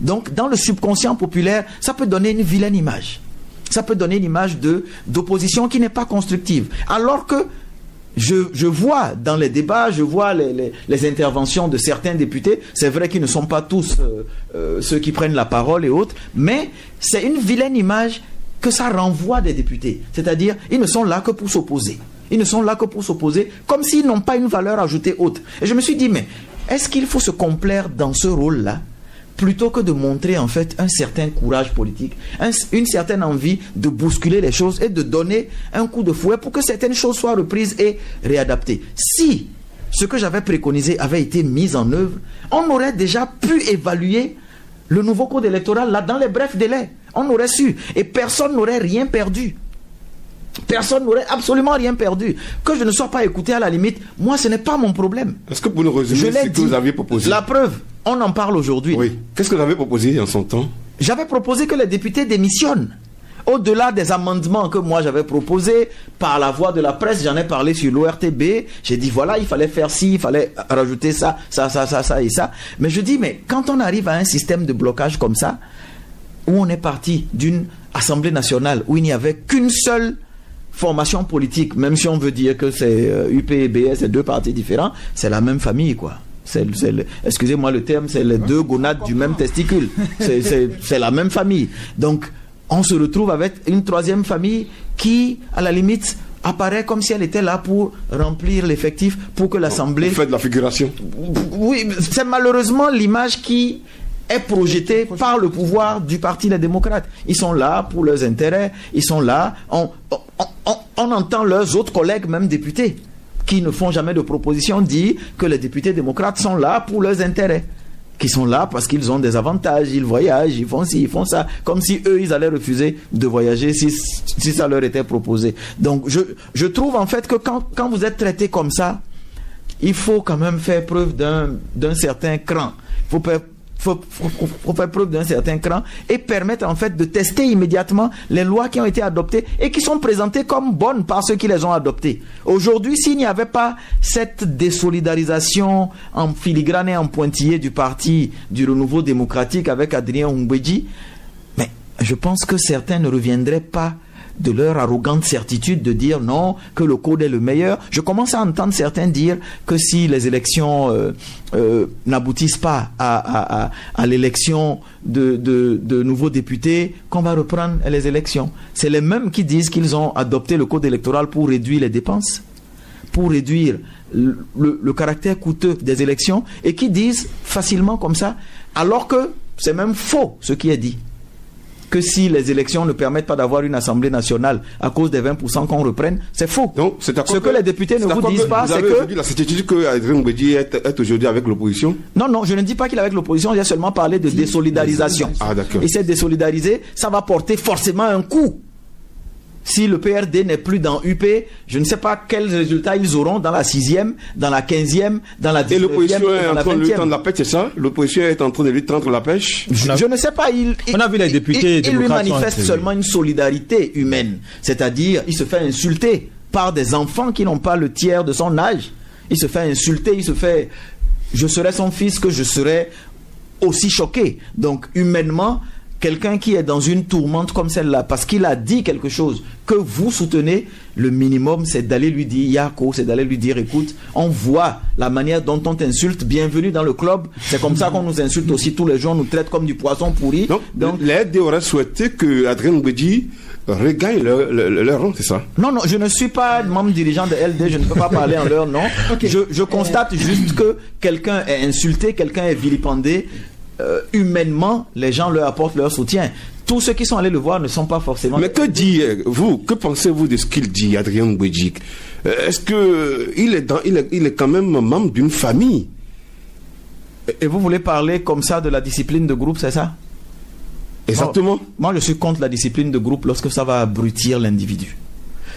Donc, dans le subconscient populaire, ça peut donner une vilaine image. Ça peut donner une image d'opposition qui n'est pas constructive. Alors que je vois dans les débats, je vois les interventions de certains députés, c'est vrai qu'ils ne sont pas tous ceux qui prennent la parole et autres, mais c'est une vilaine image que ça renvoie des députés. C'est-à-dire, ils ne sont là que pour s'opposer. Comme s'ils n'ont pas une valeur ajoutée haute. Et je me suis dit, mais est-ce qu'il faut se complaire dans ce rôle-là plutôt que de montrer en fait un certain courage politique, une certaine envie de bousculer les choses et de donner un coup de fouet pour que certaines choses soient reprises et réadaptées. Si ce que j'avais préconisé avait été mis en œuvre, on aurait déjà pu évaluer le nouveau code électoral là dans les brefs délais. On aurait su et personne n'aurait rien perdu. Personne n'aurait absolument rien perdu. Que je ne sois pas écouté à la limite, moi ce n'est pas mon problème. Est-ce que vous nous résumez ce que vous aviez proposé? La preuve, on en parle aujourd'hui. Oui. Qu'est-ce que vous avez proposé en son temps? J'avais proposé que les députés démissionnent. Au-delà des amendements que moi j'avais proposés, par la voie de la presse, j'en ai parlé sur l'ORTB, j'ai dit voilà, il fallait faire ci, il fallait rajouter ça et ça. Mais je dis, mais quand on arrive à un système de blocage comme ça, où on est parti d'une Assemblée nationale, où il n'y avait qu'une seule formation politique, même si on veut dire que c'est UP et BS, c'est deux partis différents, c'est la même famille, quoi. Excusez-moi le terme, c'est les deux gonades du même testicule. C'est la même famille. Donc, on se retrouve avec une troisième famille qui, à la limite, apparaît comme si elle était là pour remplir l'effectif, pour que l'Assemblée... Vous faites de la figuration. Oui, c'est malheureusement l'image qui est projetée par le pouvoir du Parti des démocrates. Ils sont là pour leurs intérêts, ils sont là... On entend leurs autres collègues, même députés, qui ne font jamais de propositions, dire que les députés démocrates sont là pour leurs intérêts. qui sont là parce qu'ils ont des avantages, ils voyagent, ils font ci, ils font ça, comme si eux, ils allaient refuser de voyager si ça leur était proposé. Donc, je trouve en fait que quand vous êtes traité comme ça, il faut quand même faire preuve d'un certain cran. Il faut faire preuve d'un certain cran et permettre en fait de tester immédiatement les lois qui ont été adoptées et qui sont présentées comme bonnes par ceux qui les ont adoptées. Aujourd'hui, s'il n'y avait pas cette désolidarisation en filigrane et en pointillé du parti du Renouveau démocratique avec Adrien Umbedji, mais je pense que certains ne reviendraient pas de leur arrogante certitude de dire non, que le code est le meilleur. Je commence à entendre certains dire que si les élections n'aboutissent pas à l'élection de nouveaux députés, qu'on va reprendre les élections. C'est les mêmes qui disent qu'ils ont adopté le code électoral pour réduire les dépenses, pour réduire le caractère coûteux des élections, et qui disent facilement comme ça, alors que c'est même faux ce qui est dit. Que si les élections ne permettent pas d'avoir une assemblée nationale à cause des 20% qu'on reprenne, c'est faux. Donc, ce que les députés ne vous disent pas, c'est que... la certitude que Adrien Umbedji est aujourd'hui avec l'opposition? Non, je ne dis pas qu'il est avec l'opposition, j'ai seulement parlé de désolidarisation. Ah, d'accord. Il s'est désolidarisé, ça va porter forcément un coup. Si le PRD n'est plus dans UP, je ne sais pas quels résultats ils auront dans la 6e, dans la 15e, dans la 19e. Et l'opposition est en train de lui tendre la pêche, c'est ça? L'opposition est en train de lui tendre la pêche? Je ne sais pas. On a vu les députés il lui manifeste seulement une solidarité humaine. C'est-à-dire, il se fait insulter par des enfants qui n'ont pas le tiers de son âge. Il se fait insulter, je serais son fils que je serais aussi choqué. Donc, humainement, quelqu'un qui est dans une tourmente comme celle-là, parce qu'il a dit quelque chose que vous soutenez, le minimum, c'est d'aller lui dire Yako, c'est d'aller lui dire écoute, on voit la manière dont on t'insulte, bienvenue dans le club, c'est comme ça qu'on nous insulte aussi tous les jours, on nous traite comme du poisson pourri. Donc les LD auraient souhaité que Adrien Umbedji regagne leur rang, c'est ça? Non, je ne suis pas membre dirigeant de LD, je ne peux pas parler en leur nom. Okay. Je constate juste que quelqu'un est insulté, quelqu'un est vilipendé. Humainement, les gens leur apportent leur soutien. Tous ceux qui sont allés le voir ne sont pas forcément... Mais que pensez-vous de ce qu'il dit, Adrien Umbedji? Est-ce qu'il est quand même membre d'une famille? Et vous voulez parler comme ça de la discipline de groupe, c'est ça? Exactement. Moi, je suis contre la discipline de groupe lorsque ça va abrutir l'individu.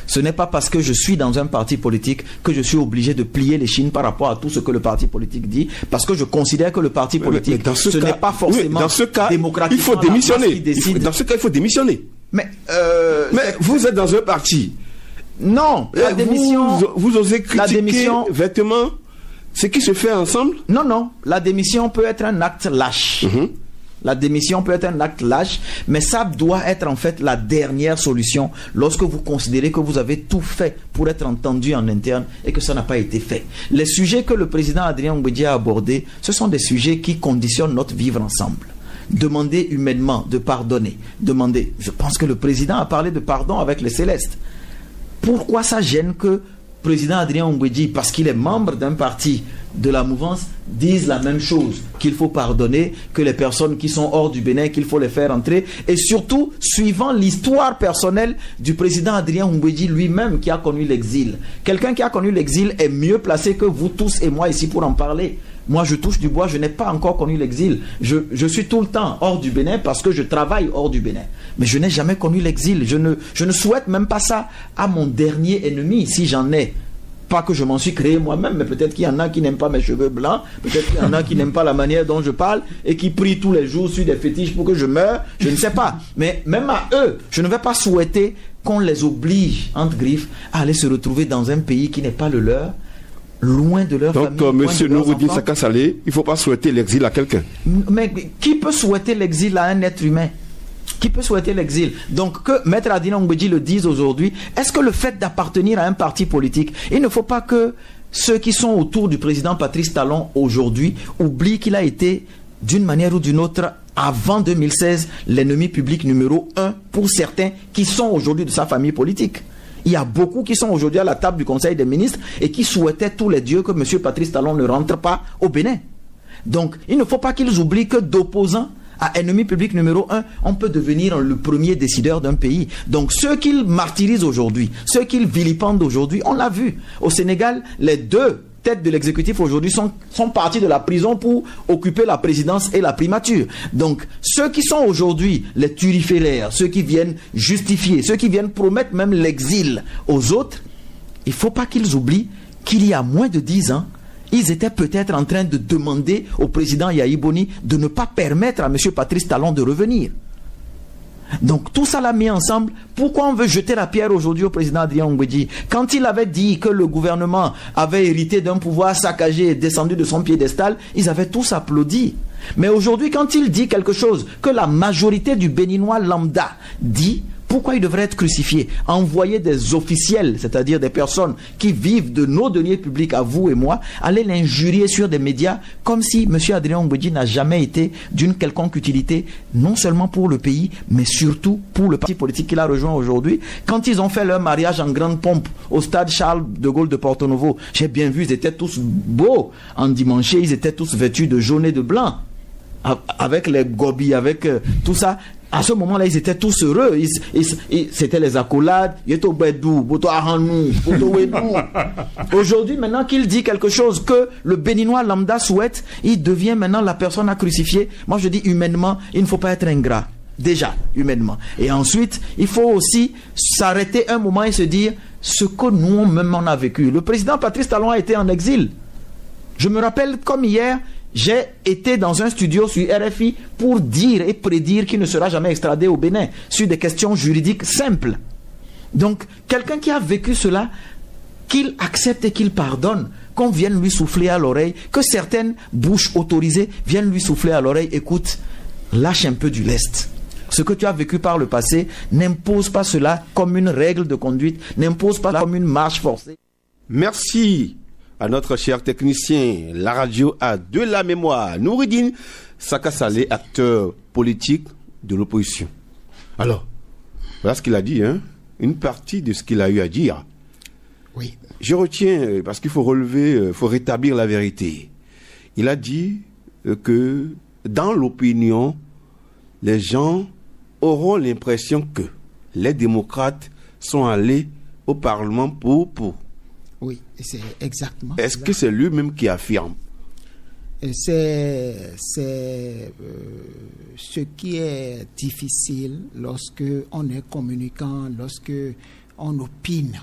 Ce n'est pas parce que je suis dans un parti politique que je suis obligé de plier les chines par rapport à tout ce que le parti politique dit, parce que je considère que le parti politique, n'est pas forcément démocratique. Il faut démissionner. Dans ce cas, il faut démissionner. Mais vous êtes dans un parti. Non, la démission... Vous osez critiquer vêtements, ce qui se fait ensemble? Non. La démission peut être un acte lâche. La démission peut être un acte lâche, mais ça doit être en fait la dernière solution lorsque vous considérez que vous avez tout fait pour être entendu en interne et que ça n'a pas été fait. Les sujets que le président Adrien Umbedji a abordés, ce sont des sujets qui conditionnent notre vivre ensemble. Demander humainement de pardonner. Je pense que le président a parlé de pardon avec les Célestes. Pourquoi ça gêne que le président Adrien Umbedji, parce qu'il est membre d'un parti de la mouvance, disent la même chose, qu'il faut pardonner, que les personnes qui sont hors du Bénin, qu'il faut les faire entrer, et surtout suivant l'histoire personnelle du président Adrien Umbedji lui-même qui a connu l'exil. Quelqu'un qui a connu l'exil est mieux placé que vous tous et moi ici pour en parler. Moi, je touche du bois, je n'ai pas encore connu l'exil. Je suis tout le temps hors du Bénin parce que je travaille hors du Bénin. Mais je n'ai jamais connu l'exil. Je ne souhaite même pas ça à mon dernier ennemi, si j'en ai. Pas que je m'en suis créé moi-même, mais peut-être qu'il y en a qui n'aiment pas mes cheveux blancs, peut-être qu'il y en a qui n'aiment pas la manière dont je parle et qui prient tous les jours sur des fétiches pour que je meure, je ne sais pas. Mais même à eux, je ne vais pas souhaiter qu'on les oblige, entre griffes, à aller se retrouver dans un pays qui n'est pas le leur, loin de leur famille. Donc, M. Nouroudine Saka Saleh, il ne faut pas souhaiter l'exil à quelqu'un. Mais qui peut souhaiter l'exil à un être humain? Qui peut souhaiter l'exil? Donc que Maître Adrien Umbedji le dise aujourd'hui, est-ce que le fait d'appartenir à un parti politique, il ne faut pas que ceux qui sont autour du président Patrice Talon aujourd'hui oublient qu'il a été d'une manière ou d'une autre, avant 2016, l'ennemi public numéro 1 pour certains qui sont aujourd'hui de sa famille politique. Il y a beaucoup qui sont aujourd'hui à la table du Conseil des ministres et qui souhaitaient tous les dieux que M. Patrice Talon ne rentre pas au Bénin. Donc il ne faut pas qu'ils oublient que d'opposants à ennemi public numéro 1, on peut devenir le premier décideur d'un pays. Donc ceux qu'ils martyrisent aujourd'hui, ceux qu'ils vilipendent aujourd'hui, on l'a vu. Au Sénégal, les deux têtes de l'exécutif aujourd'hui sont partis de la prison pour occuper la présidence et la primature. Donc, ceux qui sont aujourd'hui les turiféraires, ceux qui viennent justifier, ceux qui viennent promettre même l'exil aux autres, il ne faut pas qu'ils oublient qu'il y a moins de 10 ans, ils étaient peut-être en train de demander au président Yahi Boni de ne pas permettre à M. Patrice Talon de revenir. Donc tout ça l'a mis ensemble. Pourquoi on veut jeter la pierre aujourd'hui au président Adrien Ngwedji? Quand il avait dit que le gouvernement avait hérité d'un pouvoir saccagé et descendu de son piédestal, ils avaient tous applaudi. Mais aujourd'hui, quand il dit quelque chose que la majorité du Béninois lambda dit, pourquoi il devrait être crucifié? Envoyer des officiels, c'est-à-dire des personnes qui vivent de nos deniers publics, à vous et moi, aller l'injurier sur des médias comme si M. Adrien Ngwedji n'a jamais été d'une quelconque utilité, non seulement pour le pays, mais surtout pour le parti politique qu'il a rejoint aujourd'hui. Quand ils ont fait leur mariage en grande pompe au stade Charles de Gaulle de Porto Novo, j'ai bien vu, ils étaient tous beaux en dimanche, ils étaient tous vêtus de jaune et de blanc, avec les gobis, avec tout ça. À ce moment-là, ils étaient tous heureux. C'était les accolades. Aujourd'hui, maintenant qu'il dit quelque chose que le Béninois lambda souhaite, il devient maintenant la personne à crucifier. Moi, je dis humainement, il ne faut pas être ingrat. Déjà, humainement. Et ensuite, il faut aussi s'arrêter un moment et se dire ce que nous-mêmes on a vécu. Le président Patrice Talon a été en exil. Je me rappelle comme hier, j'ai été dans un studio sur RFI pour dire et prédire qu'il ne sera jamais extradé au Bénin sur des questions juridiques simples. Donc, quelqu'un qui a vécu cela, qu'il accepte et qu'il pardonne, qu'on vienne lui souffler à l'oreille, que certaines bouches autorisées viennent lui souffler à l'oreille, écoute, lâche un peu du lest. Ce que tu as vécu par le passé, n'impose pas cela comme une règle de conduite, n'impose pas comme une marche forcée. Merci à notre cher technicien. La radio a de la mémoire. Noureddine Saka Saleh, acteur politique de l'opposition. Alors, voilà ce qu'il a dit, hein? Une partie de ce qu'il a eu à dire. Oui. Je retiens, parce qu'il faut relever, il faut rétablir la vérité. Il a dit que dans l'opinion, les gens auront l'impression que les démocrates sont allés au Parlement pour. Oui, c'est exactement. Est-ce que c'est lui-même qui affirme? C'est ce qui est difficile lorsque on est communicant, lorsque on opine.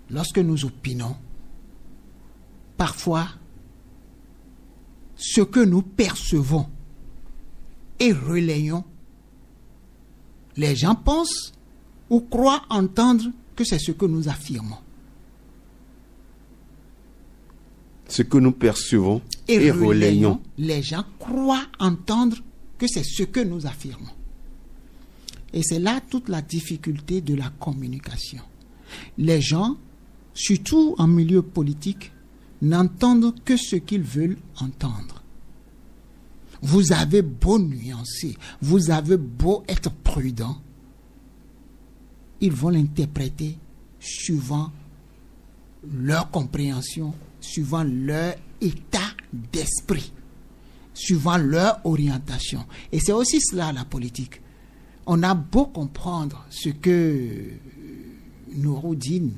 Lorsque nous opinons, parfois, ce que nous percevons et relayons, les gens pensent ou croient entendre que c'est ce que nous affirmons. Ce que nous percevons et relayons, les gens croient entendre que c'est ce que nous affirmons. Et c'est là toute la difficulté de la communication. Les gens, surtout en milieu politique, n'entendent que ce qu'ils veulent entendre. Vous avez beau nuancer, vous avez beau être prudent, ils vont l'interpréter suivant leur compréhension, suivant leur état d'esprit, suivant leur orientation. Et c'est aussi cela la politique. On a beau comprendre ce que Noureddine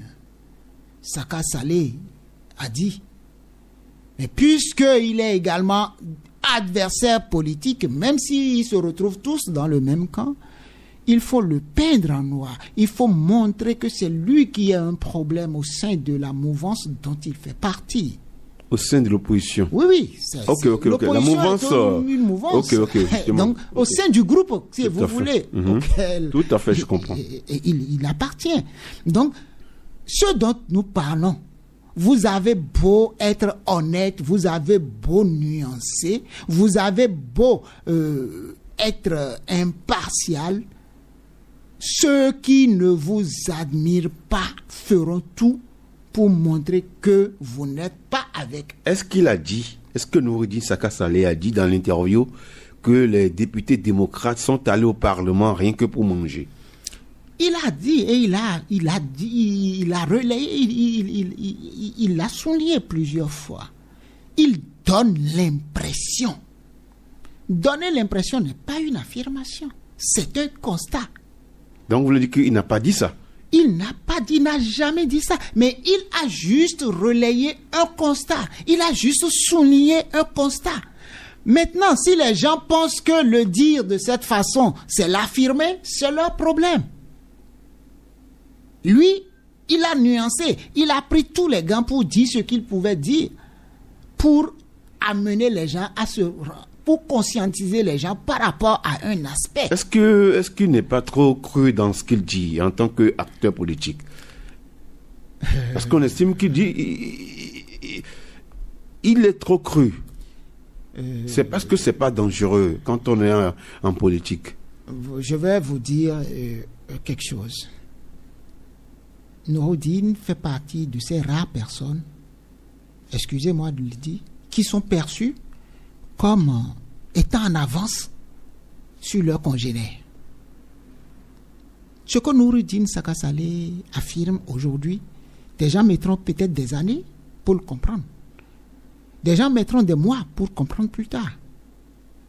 Saka Saleh a dit, mais puisqu'il est également adversaire politique, même s'ils se retrouvent tous dans le même camp, il faut le peindre en noir. Il faut montrer que c'est lui qui a un problème au sein de la mouvance dont il fait partie. Au sein de l'opposition. Oui, oui. Ok. La mouvance. Une mouvance. Ok. Donc, au sein du groupe, si vous voulez. Tout à fait, je comprends. Il appartient. Donc, ce dont nous parlons, vous avez beau être honnête, vous avez beau nuancer, vous avez beau être impartial, ceux qui ne vous admirent pas feront tout pour montrer que vous n'êtes pas avec. Est-ce qu'il a dit, est-ce que Noureddine Saka Saleh a dit dans l'interview que les députés démocrates sont allés au Parlement rien que pour manger? Il a dit et il a relayé, il l'a souligné plusieurs fois. Il donne l'impression. Donner l'impression n'est pas une affirmation, c'est un constat. Donc vous voulez dire qu'il n'a pas dit ça? Il n'a pas pas dit, n'a jamais dit ça. Mais il a juste relayé un constat. Il a juste souligné un constat. Maintenant, si les gens pensent que le dire de cette façon, c'est l'affirmer, c'est leur problème. Lui, il a nuancé. Il a pris tous les gants pour dire ce qu'il pouvait dire, pour amener les gens à pour conscientiser les gens par rapport à un aspect. Est-ce qu'il n'est pas trop cru dans ce qu'il dit en tant qu'acteur politique? Parce qu'on estime qu'il dit... Il est trop cru. C'est parce que c'est pas dangereux quand on est en politique. Je vais vous dire quelque chose. Noureddine fait partie de ces rares personnes, excusez-moi de le dire, qui sont perçues comme étant en avance sur leurs congénères. Ce que Noureddine Saka Saleh affirme aujourd'hui, des gens mettront peut-être des années pour le comprendre. Des gens mettront des mois pour comprendre plus tard.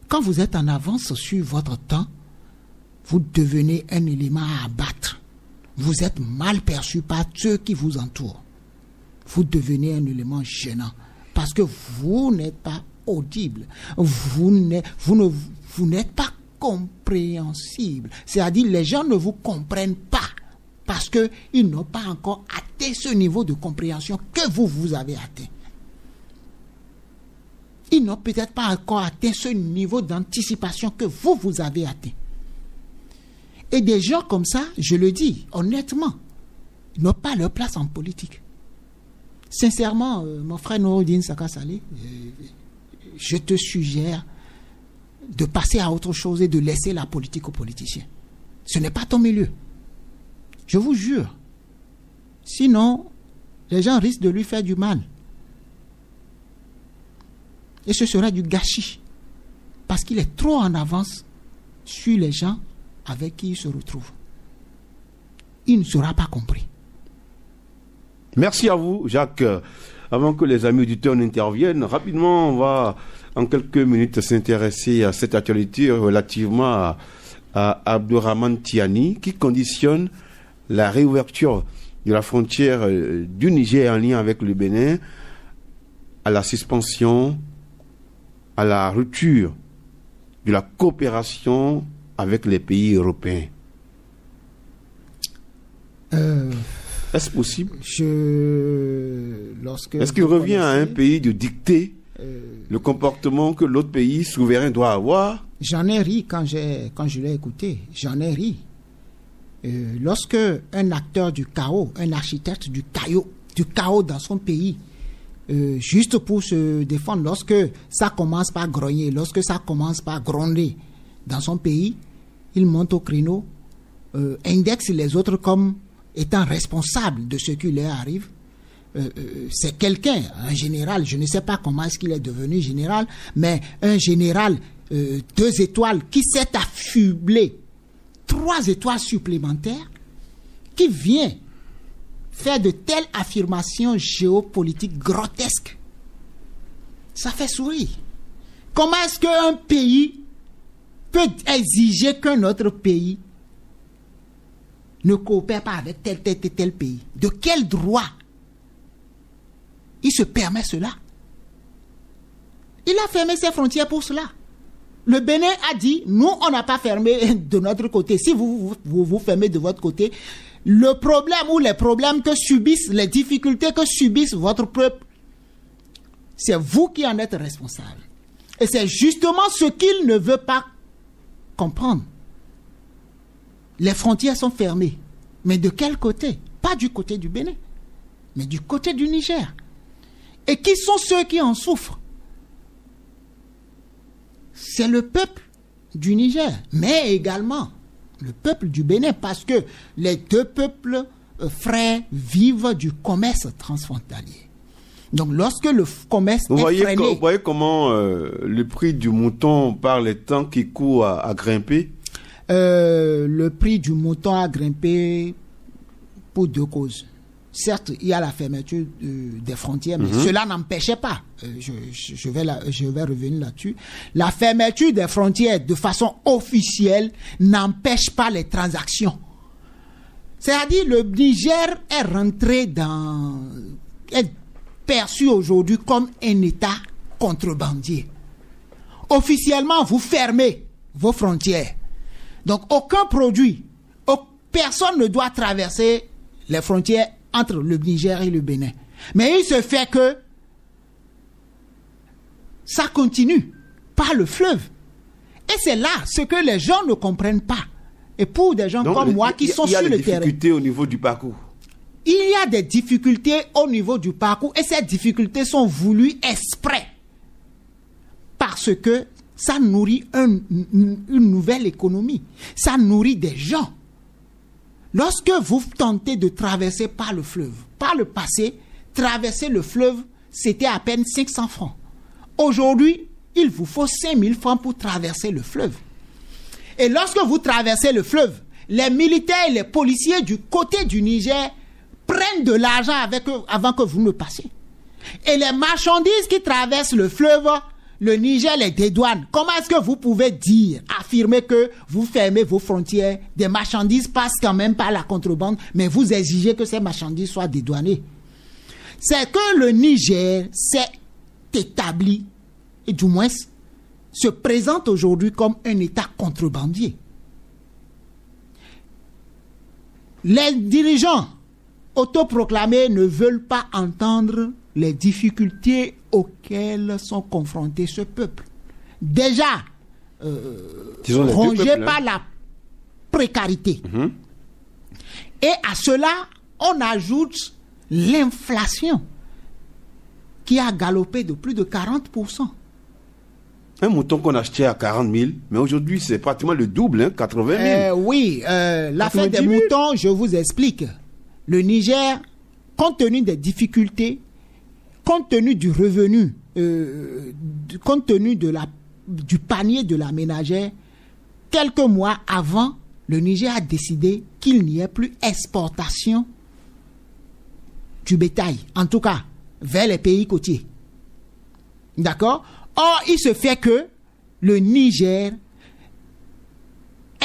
Quand vous êtes en avance sur votre temps, vous devenez un élément à abattre. Vous êtes mal perçu par ceux qui vous entourent. Vous devenez un élément gênant parce que vous n'êtes pas audible. Vous n'êtes pas compréhensible. C'est-à-dire les gens ne vous comprennent pas parce qu'ils n'ont pas encore atteint ce niveau de compréhension que vous avez atteint. Ils n'ont peut-être pas encore atteint ce niveau d'anticipation que vous avez atteint. Et des gens comme ça, je le dis honnêtement, n'ont pas leur place en politique. Sincèrement, mon frère Noureddine Saka Saleh, je te suggère de passer à autre chose et de laisser la politique aux politiciens. Ce n'est pas ton milieu. Je vous jure. Sinon, les gens risquent de lui faire du mal. Et ce sera du gâchis. Parce qu'il est trop en avance sur les gens avec qui il se retrouve. Il ne sera pas compris. Merci à vous, Jacques. Avant que les amis auditeurs n'interviennent, rapidement, on va en quelques minutes s'intéresser à cette actualité relativement à Abdourahmane Tiani, qui conditionne la réouverture de la frontière du Niger en lien avec le Bénin à la suspension, à la rupture de la coopération avec les pays européens. Est-ce possible? Est-ce qu'il revient à un pays de dicter le comportement que l'autre pays souverain doit avoir? J'en ai ri quand je l'ai écouté. J'en ai ri. Lorsque un acteur du chaos, un architecte du chaos dans son pays, juste pour se défendre, lorsque ça commence par grogner, lorsque ça commence par gronder dans son pays, il monte au créneau, indexe les autres comme étant responsables de ce qui leur arrive. C'est quelqu'un, un général, je ne sais pas comment est-ce qu'il est devenu général, mais un général 2 étoiles qui s'est affublé 3 étoiles supplémentaires, qui vient faire de telles affirmations géopolitiques grotesques. Ça fait sourire. Comment est-ce qu'un pays peut exiger qu'un autre pays ne coopère pas avec tel pays? De quel droit il se permet cela? Il a fermé ses frontières pour cela. Le Bénin a dit, nous, on n'a pas fermé de notre côté. Si vous fermez de votre côté, le problème ou les problèmes que subissent, les difficultés que subissent votre peuple, c'est vous qui en êtes responsable. Et c'est justement ce qu'il ne veut pas comprendre. Les frontières sont fermées. Mais de quel côté? Pas du côté du Bénin, mais du côté du Niger. Et qui sont ceux qui en souffrent? C'est le peuple du Niger, mais également le peuple du Bénin, parce que les deux peuples frères vivent du commerce transfrontalier. Donc lorsque le commerce est freiné... Vous voyez comment le prix du mouton par les temps qui court à grimper? Le prix du mouton a grimpé pour 2 causes. Certes, il y a la fermeture des frontières, mais cela n'empêchait pas, je vais revenir là-dessus, la fermeture des frontières de façon officielle n'empêche pas les transactions. C'est-à-dire le Niger est rentré est perçu aujourd'hui comme un État contrebandier. Officiellement, vous fermez vos frontières. Donc aucun produit, personne ne doit traverser les frontières entre le Niger et le Bénin. Mais il se fait que ça continue par le fleuve. Et c'est là ce que les gens ne comprennent pas. Et pour des gens comme moi qui sont sur le terrain. Il y a des difficultés au niveau du parcours. Il y a des difficultés au niveau du parcours et ces difficultés sont voulues exprès. Parce que ça nourrit une nouvelle économie. Ça nourrit des gens. Lorsque vous tentez de traverser par le fleuve, par le passé, traverser le fleuve, c'était à peine 500 francs. Aujourd'hui, il vous faut 5000 francs pour traverser le fleuve. Et lorsque vous traversez le fleuve, les militaires et les policiers du côté du Niger prennent de l'argent avec eux avant que vous ne passiez. Et les marchandises qui traversent le fleuve, le Niger les dédouane. Comment est-ce que vous pouvez dire, affirmer que vous fermez vos frontières, des marchandises passent quand même par la contrebande, mais vous exigez que ces marchandises soient dédouanées? C'est que le Niger s'est établi, et du moins se présente aujourd'hui comme un État contrebandier. Les dirigeants autoproclamés ne veulent pas entendre les difficultés auxquelles sont confrontés ce peuple. Déjà rongé par la précarité. Et à cela, on ajoute l'inflation qui a galopé de plus de 40%. Un mouton qu'on achetait à 40 000, mais aujourd'hui c'est pratiquement le double, 80 000. Oui, l'affaire des moutons, je vous explique. Le Niger, compte tenu des difficultés, compte tenu du revenu, compte tenu du panier de la ménagère, quelques mois avant, le Niger a décidé qu'il n'y ait plus exportation du bétail, en tout cas vers les pays côtiers. D'accord? Or, il se fait que le Niger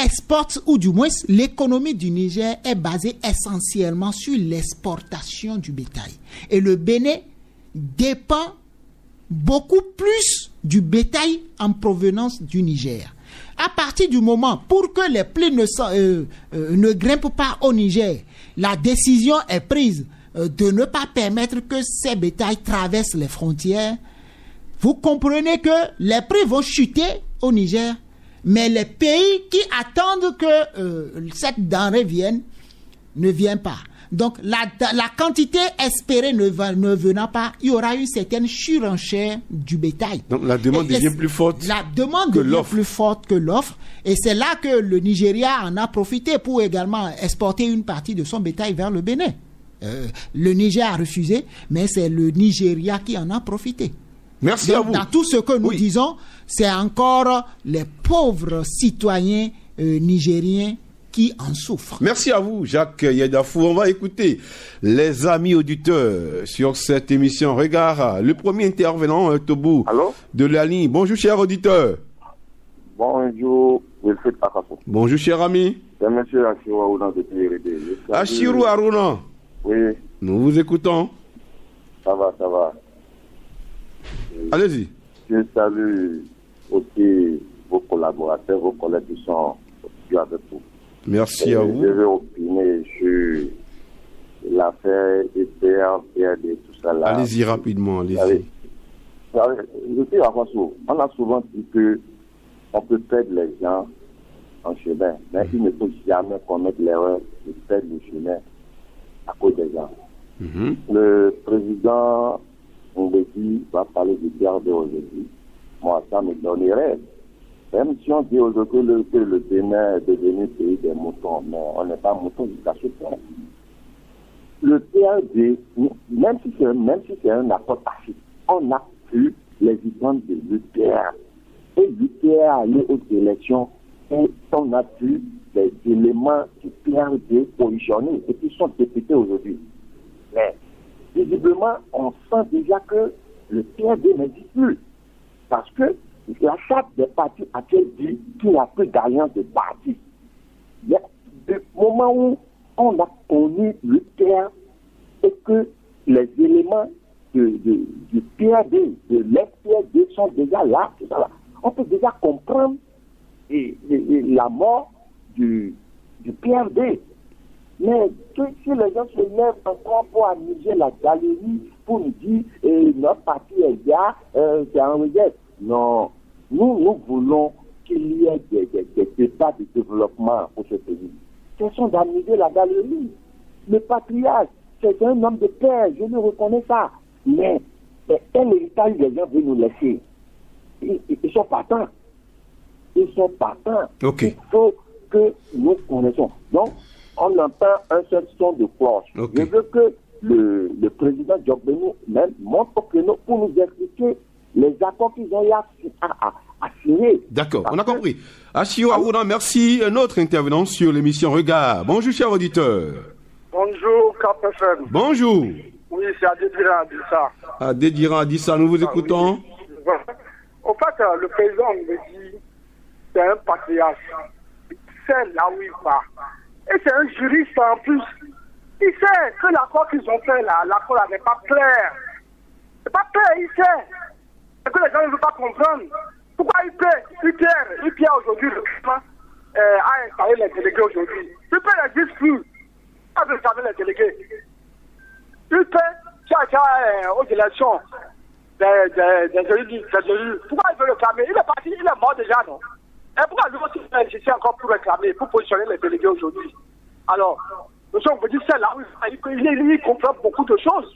exporte, ou du moins l'économie du Niger est basée essentiellement sur l'exportation du bétail. Et le Bénin dépend beaucoup plus du bétail en provenance du Niger. À partir du moment, pour que les prix ne grimpent pas au Niger, la décision est prise de ne pas permettre que ces bétails traversent les frontières. Vous comprenez que les prix vont chuter au Niger, mais les pays qui attendent que cette denrée vienne ne viennent pas. Donc la quantité espérée ne venant pas, il y aura une certaine surenchère du bétail. Donc la demande devient plus forte. La demande devient plus forte que l'offre. Et c'est là que le Nigeria en a profité pour également exporter une partie de son bétail vers le Bénin. Le Niger a refusé, mais c'est le Nigeria qui en a profité. Merci Donc, à vous. Dans tout ce que nous disons, c'est encore les pauvres citoyens nigériens qui en souffrent. Merci à vous, Jacques Yedafou. On va écouter les amis auditeurs sur cette émission. Regarde, le premier intervenant est au bout de la ligne. Bonjour, cher auditeur. Bonjour, Wilfried Akapo. Bonjour, cher ami. C'est M. Achirou Aruna de PRD. Achirou Aruna. Oui. Nous vous écoutons. Ça va, ça va. Allez-y. Je salue aussi vos collaborateurs, vos collègues qui sont avec vous. Merci à vous. Je vais opiner sur l'affaire EPR, PRD, tout ça là. Allez-y rapidement, allez-y. On a souvent dit que on peut perdre les gens en chemin, mais il ne faut jamais commettre l'erreur de perdre le chemin à cause des gens. Le président Mbeki va parler du PRD aujourd'hui. Moi, ça me donnerait. Même si on dit aujourd'hui que le Bénin est devenu pays des moutons, mais on n'est pas mouton jusqu'à ce point. Le PRD, même si c'est un accord tacite, on a vu les idées de l'UPR. Et l'UPR a allé aux élections et on a vu les éléments du PRD positionnés et qui sont députés aujourd'hui. Mais visiblement, on sent déjà que le PRD n'existe plus. Parce que la charte des partis actuels dit qu'il n'y a plus d'alliance de partis. Du moment où on a connu l'UPR et que les éléments du PRD, de l'FPRD sont déjà là, tout ça là. On peut déjà comprendre la mort du PRD. Mais si les gens se lèvent encore pour amuser la galerie, pour nous dire notre parti est là, c'est un rejet. Non, nous voulons qu'il y ait des débats de développement pour ce pays. Ce sont d'amuser la galerie. Le patriarche, c'est un homme de paix, je le reconnais ça. Mais quel héritage les gens veulent nous laisser? Ils sont partants. Ils sont partants. Okay. Il faut que nous connaissions. Donc, on entend un seul son de cloche. Okay. Je veux que le président Diogbeni même montre au créneau pour nous expliquer les accords qu'ils ont à signer. D'accord, on a compris. Achio Aruna, merci. Un autre intervenant sur l'émission Regard. Bonjour, cher auditeur. Bonjour, KPFM. Bonjour. Oui, c'est Adediran Adissa. Adediran Adissa, nous vous écoutons. Oui. En fait, le président me dit c'est un patriarche. C'est là où il va. Et c'est un juriste en plus. Il sait que l'accord qu'ils ont fait là, l'accord n'est pas clair. C'est pas clair, il sait. C'est que les gens ne veulent pas comprendre. Pourquoi UPR aujourd'hui, le gouvernement a installé les délégués aujourd'hui. UPR n'existe plus. Pas de installer les délégués. UPR, aux élections des élus. Pourquoi il veut réclamer? Il est parti, il est mort déjà, non? Et pourquoi lui aussi il insisté encore pour réclamer, pour positionner les délégués aujourd'hui? Alors, nous sommes dit c'est là où il comprend beaucoup de choses.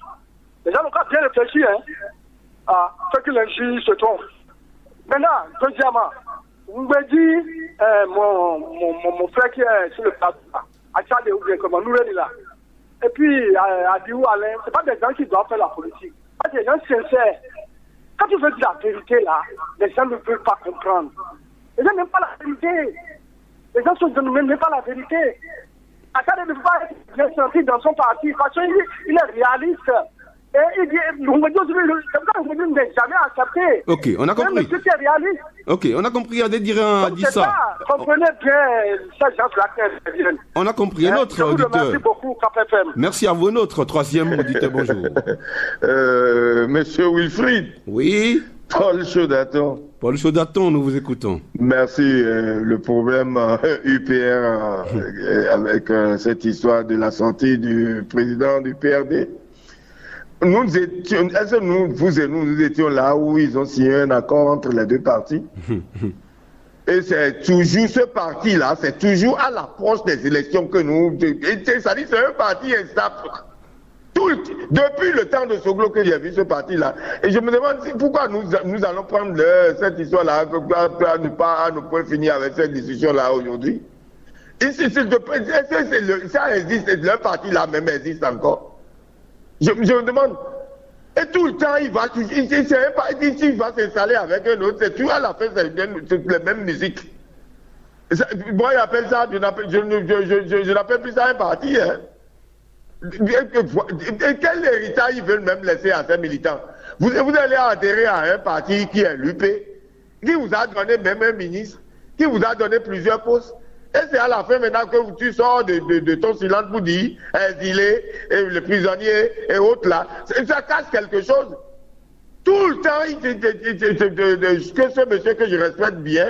Les gens n'ont pas bien réfléchi, à ce que l'injure se trompe. Maintenant, deuxièmement, vous me dites, mon frère qui est sur le plateau, à Tchad ou bien comment, nous là. Et puis, à Diou Alain, ce pas des gens qui doivent faire la politique. C'est des gens sincères. Quand tu veux dire la vérité là, les gens ne veulent pas comprendre. Les gens n'aiment pas la vérité. Les gens ne n'aiment pas la vérité. Attendez, ne veut pas être bien senti dans son parti parce qu'il est réaliste. Et il dit, c'est pourquoi vous ne l'avez jamais accepté. Ok, on a compris. Même monsieur qui est réaliste. Ok, on a compris. Adediran dit ça. Comprenez bien ces gens-là qui viennent. On a compris. Un autre auditeur. Merci beaucoup, KPFM. Merci à vous, notre troisième auditeur. Bonjour. Monsieur Wilfried. Oui. Paul Chaudaton. Paul Chaudaton, nous vous écoutons. Merci. Le problème UPR avec cette histoire de la sortie du président du PRD. Nous étions, est-ce que vous et nous étions là où ils ont signé un accord entre les deux partis? Et c'est toujours ce parti-là, c'est toujours à l'approche des élections que nous... C'est-à-dire c'est un parti instable. Depuis le temps de Soglo que j'ai vu ce parti-là. Et je me demande pourquoi nous allons prendre cette histoire-là, à ne pas finir avec cette discussion-là aujourd'hui. Ça existe, le parti-là même existe encore. Je me demande, et tout le temps, il va s'installer avec un autre, c'est tout à la fin, c'est la même musique. Moi, j'appelle ça, je n'appelle plus ça un parti. Hein. Et quel héritage ils veulent même laisser à ces militants? Vous allez adhérer à un parti qui est l'UP, qui vous a donné même un ministre, qui vous a donné plusieurs postes. Et c'est à la fin maintenant que tu sors de ton silence pour dire exilé, le prisonnier et autres là. Ça cache quelque chose. Tout le temps, que ce monsieur que je respecte bien,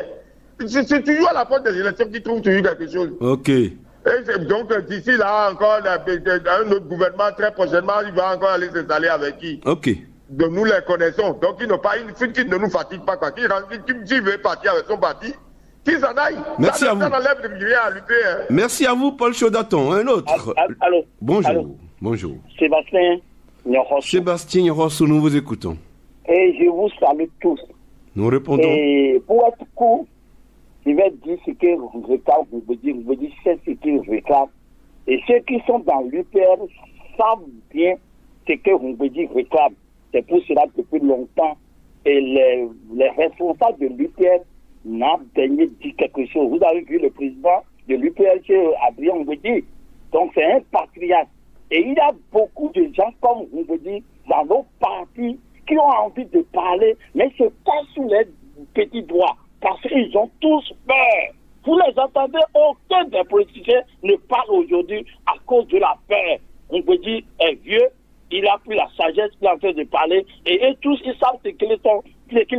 c'est toujours à la porte des élections qu'il trouve toujours quelque chose. Ok. Et donc d'ici là, encore un autre gouvernement, très prochainement, il va encore aller s'installer avec qui? Ok. Donc nous les connaissons. Donc ils n'ont pas une fuite qui ne nous fatigue pas. Quoi. Qui veut partir avec son parti, qu'ils en aillent. Merci à vous. Ça n'enlève rien à lutter. Hein. Merci à vous, Paul Chaudaton. Un autre. Allô. Bonjour. Allô. Bonjour. Sébastien Nyorosso. Sébastien Nyorosso, nous vous écoutons. Et je vous salue tous. Nous répondons. Et pour être court, je vais dire ce que vous réclamez, vous dites c'est ce qu'ils réclament. Et ceux qui sont dans l'UPR savent bien ce que vous réclament. C'est pour cela depuis longtemps. Et les responsables de l'UPR n'a daigné dit quelque chose. Vous avez vu le président de l'UPLG, Adrien Ngwedi. Donc c'est un patriote. Et il y a beaucoup de gens, comme vous me dites, dans nos partis, qui ont envie de parler, mais se cachent sous les petits doigts, parce qu'ils ont tous peur. Vous les entendez, aucun des politiciens ne parle aujourd'hui à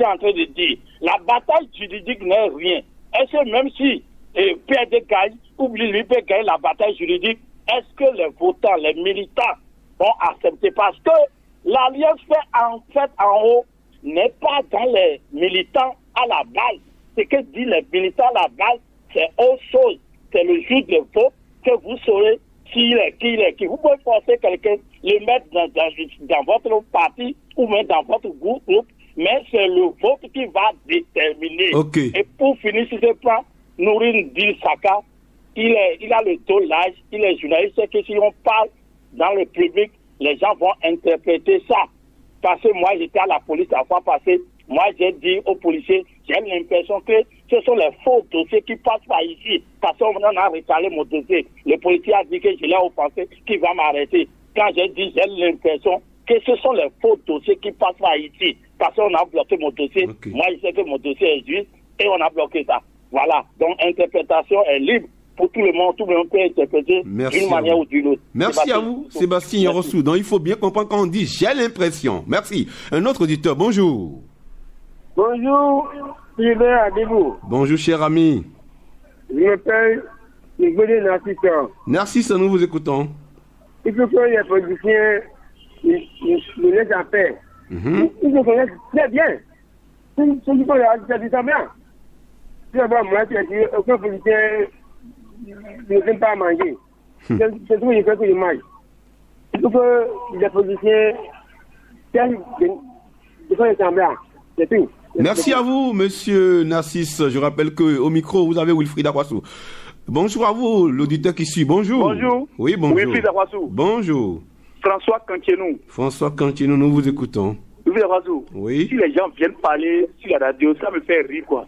en train de dire. La bataille juridique n'est rien. Est-ce que même si PRD gagne, ou l'UP gagne la bataille juridique, est-ce que les votants, les militants vont accepter? Parce que l'alliance faite en haut n'est pas dans les militants à la base. Ce que disent les militants à la base, c'est autre chose. C'est le jour de vote que vous saurez qui est. Vous pouvez forcer quelqu'un, le mettre dans votre parti ou même dans votre groupe, mais c'est le vote qui va déterminer. Okay. Et pour finir sur ce plan, Nourine Dil-Saka, il a le dos large, il est journaliste, c'est que si on parle dans le public, les gens vont interpréter ça. Parce que moi, j'étais à la police la fois passée, moi j'ai dit aux policiers, j'ai l'impression que ce sont les faux dossiers qui passent par ici. Parce qu'on a recalé mon dossier. Le policier a dit que je l'ai offensé, qu'il va m'arrêter. Quand j'ai dit, j'ai l'impression que ce sont les faux dossiers qui passent par ici. Parce qu'on a bloqué mon dossier. Okay. Moi, je sais que mon dossier est juste et on a bloqué ça. Voilà. Donc, interprétation est libre pour tout le monde. Tout le monde peut interpréter d'une manière ou d'une autre. Merci à vous, Sébastien Yorossou. Donc, il faut bien comprendre quand on dit j'ai l'impression. Merci. Un autre auditeur, bonjour. Bonjour, Sylvain Adébou. Bonjour, cher ami. Je m'appelle Igbolé Narcisse. Narcisse, nous vous écoutons. Il faut que les politiciens nous laissent en paix. Ils nous connaissent très bien. Ceux qui font la dit ça bien. D'abord, moi, tu as dit, aucun politicien ne veut pas manger. C'est tout, il fait que je mange. Il faut que les politiciens font semblant. C'est tout. Merci à vous, monsieur Narcisse. Je rappelle qu'au micro, vous avez Wilfried Akwassou. Bonjour à vous, l'auditeur qui suit. Bonjour. Bonjour. Oui, bonjour. Wilfried Akwassou. Bonjour. François Cantienou. François Cantienou, nous vous écoutons. Wilfried Akwassou. Oui. Si les gens viennent parler sur la radio, ça me fait rire, quoi.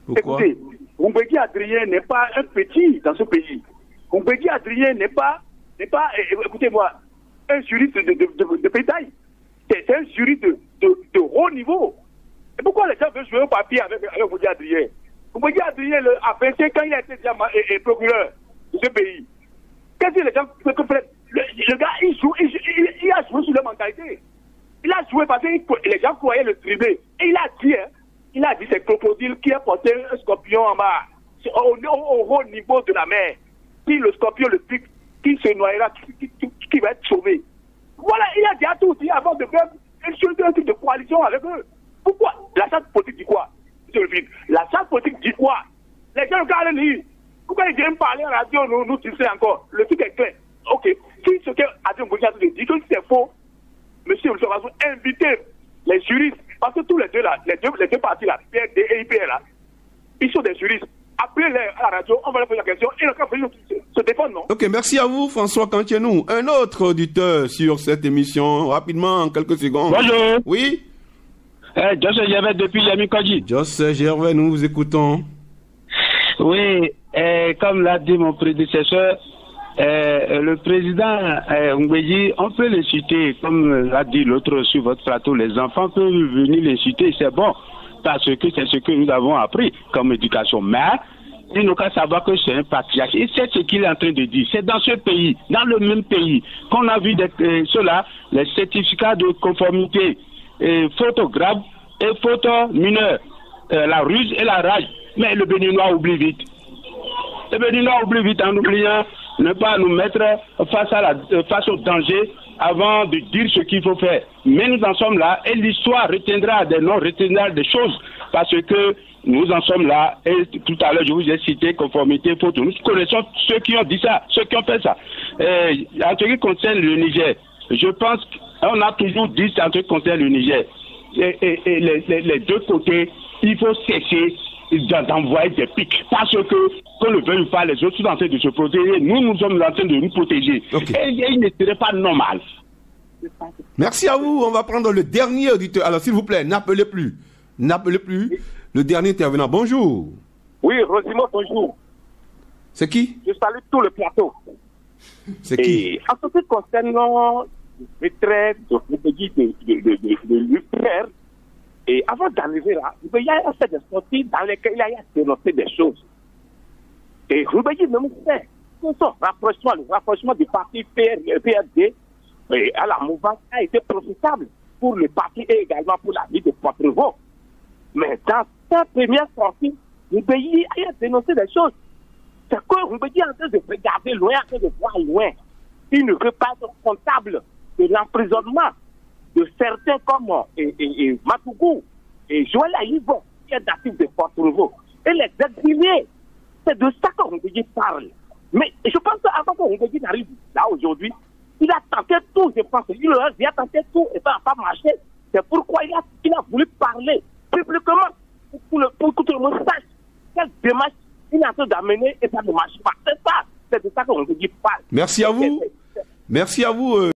Pourquoi? Écoutez, Nguédi Adrien n'est pas un petit dans ce pays. Nguédi Adrien n'est pas, écoutez-moi, un juriste de bétail. C'est un juriste de haut niveau. Et pourquoi les gens veulent jouer au papier avec Nguédi Adrien? Nguédi Adrien a pensé quand il a été déjà procureur de ce pays. Qu'est-ce que les gens peuvent faire? Le gars, il a joué sur leur mentalité. Il a joué parce que les gens croyaient le tribunal. Et il a dit c'est crocodile qui a porté un scorpion en bas, au haut niveau de la mer. Puis le scorpion le pique, qui se noyera, qui va être sauvé. Voilà, il a déjà tout dit avant de faire un truc de coalition avec eux. Pourquoi? La charte politique dit quoi? La charte politique dit quoi? Les gens regardent lire. Pourquoi ils viennent parler en radio, nous disons encore? Le truc est clair. Ok. Si ce que Adrien Ngozi dit que c'est faux, monsieur Ousmane, invitez les juristes, parce que tous les deux là, les deux partis là, PRD et IPR là, ils sont des juristes. Appelez-les à la radio, on va leur poser la question et le cas se défendre, non? Ok, merci à vous, François Cantienou. Un autre auditeur sur cette émission, rapidement, en quelques secondes. Bonjour. Oui. Joseph Gervais depuis Yami Kodji. Joseph Gervais, nous vous écoutons. Oui, comme l'a dit mon prédécesseur, le président Nguédi, on peut les citer, comme l'a dit l'autre sur votre plateau, les enfants peuvent venir les citer, c'est bon, parce que c'est ce que nous avons appris comme éducation. Mais il n'a qu'à savoir que c'est un patriarche. Et c'est ce qu'il est en train de dire. C'est dans ce pays, dans le même pays, qu'on a vu cela, les certificats de conformité, photographe et photo mineur, la ruse et la rage. Mais le Béninois oublie vite. Le Béninois oublie vite en oubliant ne pas nous mettre face au danger avant de dire ce qu'il faut faire. Mais nous en sommes là et l'histoire retiendra des noms, retiendra des choses parce que nous en sommes là et tout à l'heure je vous ai cité conformité, photo. Nous connaissons ceux qui ont dit ça, ceux qui ont fait ça. En ce qui concerne le Niger, je pense qu'on a toujours dit en ce qui concerne le Niger. Et les deux côtés, il faut cesser d'envoyer des pics parce que qu'on ne veuille pas, les autres sont en train de se protéger, nous sommes en train de nous protéger. Okay. Et il ne serait pas normal. Merci à vous, on va prendre le dernier auditeur. Alors s'il vous plaît, n'appelez plus. Le dernier intervenant, bonjour. Oui, Rosimond, bonjour. C'est qui? Je salue tout le plateau. C'est qui? En ce qui concerne les traits de l'UPR, et avant d'arriver là, il y a fait des sorties dans lesquelles il a dénoncé des choses. Et Roubaix même sait que son rapprochement, le rapprochement du parti PRD à la mouvance a été profitable pour le parti et également pour la vie de Port-Revaux. Mais dans sa première sortie, Ngbeyi a dénoncé des choses. C'est que Ngbeyi est en train de regarder loin, en train de voir loin. Il ne veut pas être comptable de l'emprisonnement de certains comme Matougou et Joël Aïvon, qui est d'actif de Porto-Nouveau, et les exilés. C'est de ça que Ngbeyi parle. Mais je pense qu'avant que Ngbeyi n'arrive là aujourd'hui, il a tenté tout, je pense. Il a tenté tout et ça n'a pas marché. C'est pourquoi il a voulu parler publiquement pour que tout le monde sache quelle démarche il est en train d'amener et ça ne marche pas. C'est ça. C'est de ça qu'on dit pas. Merci à vous. Merci à vous.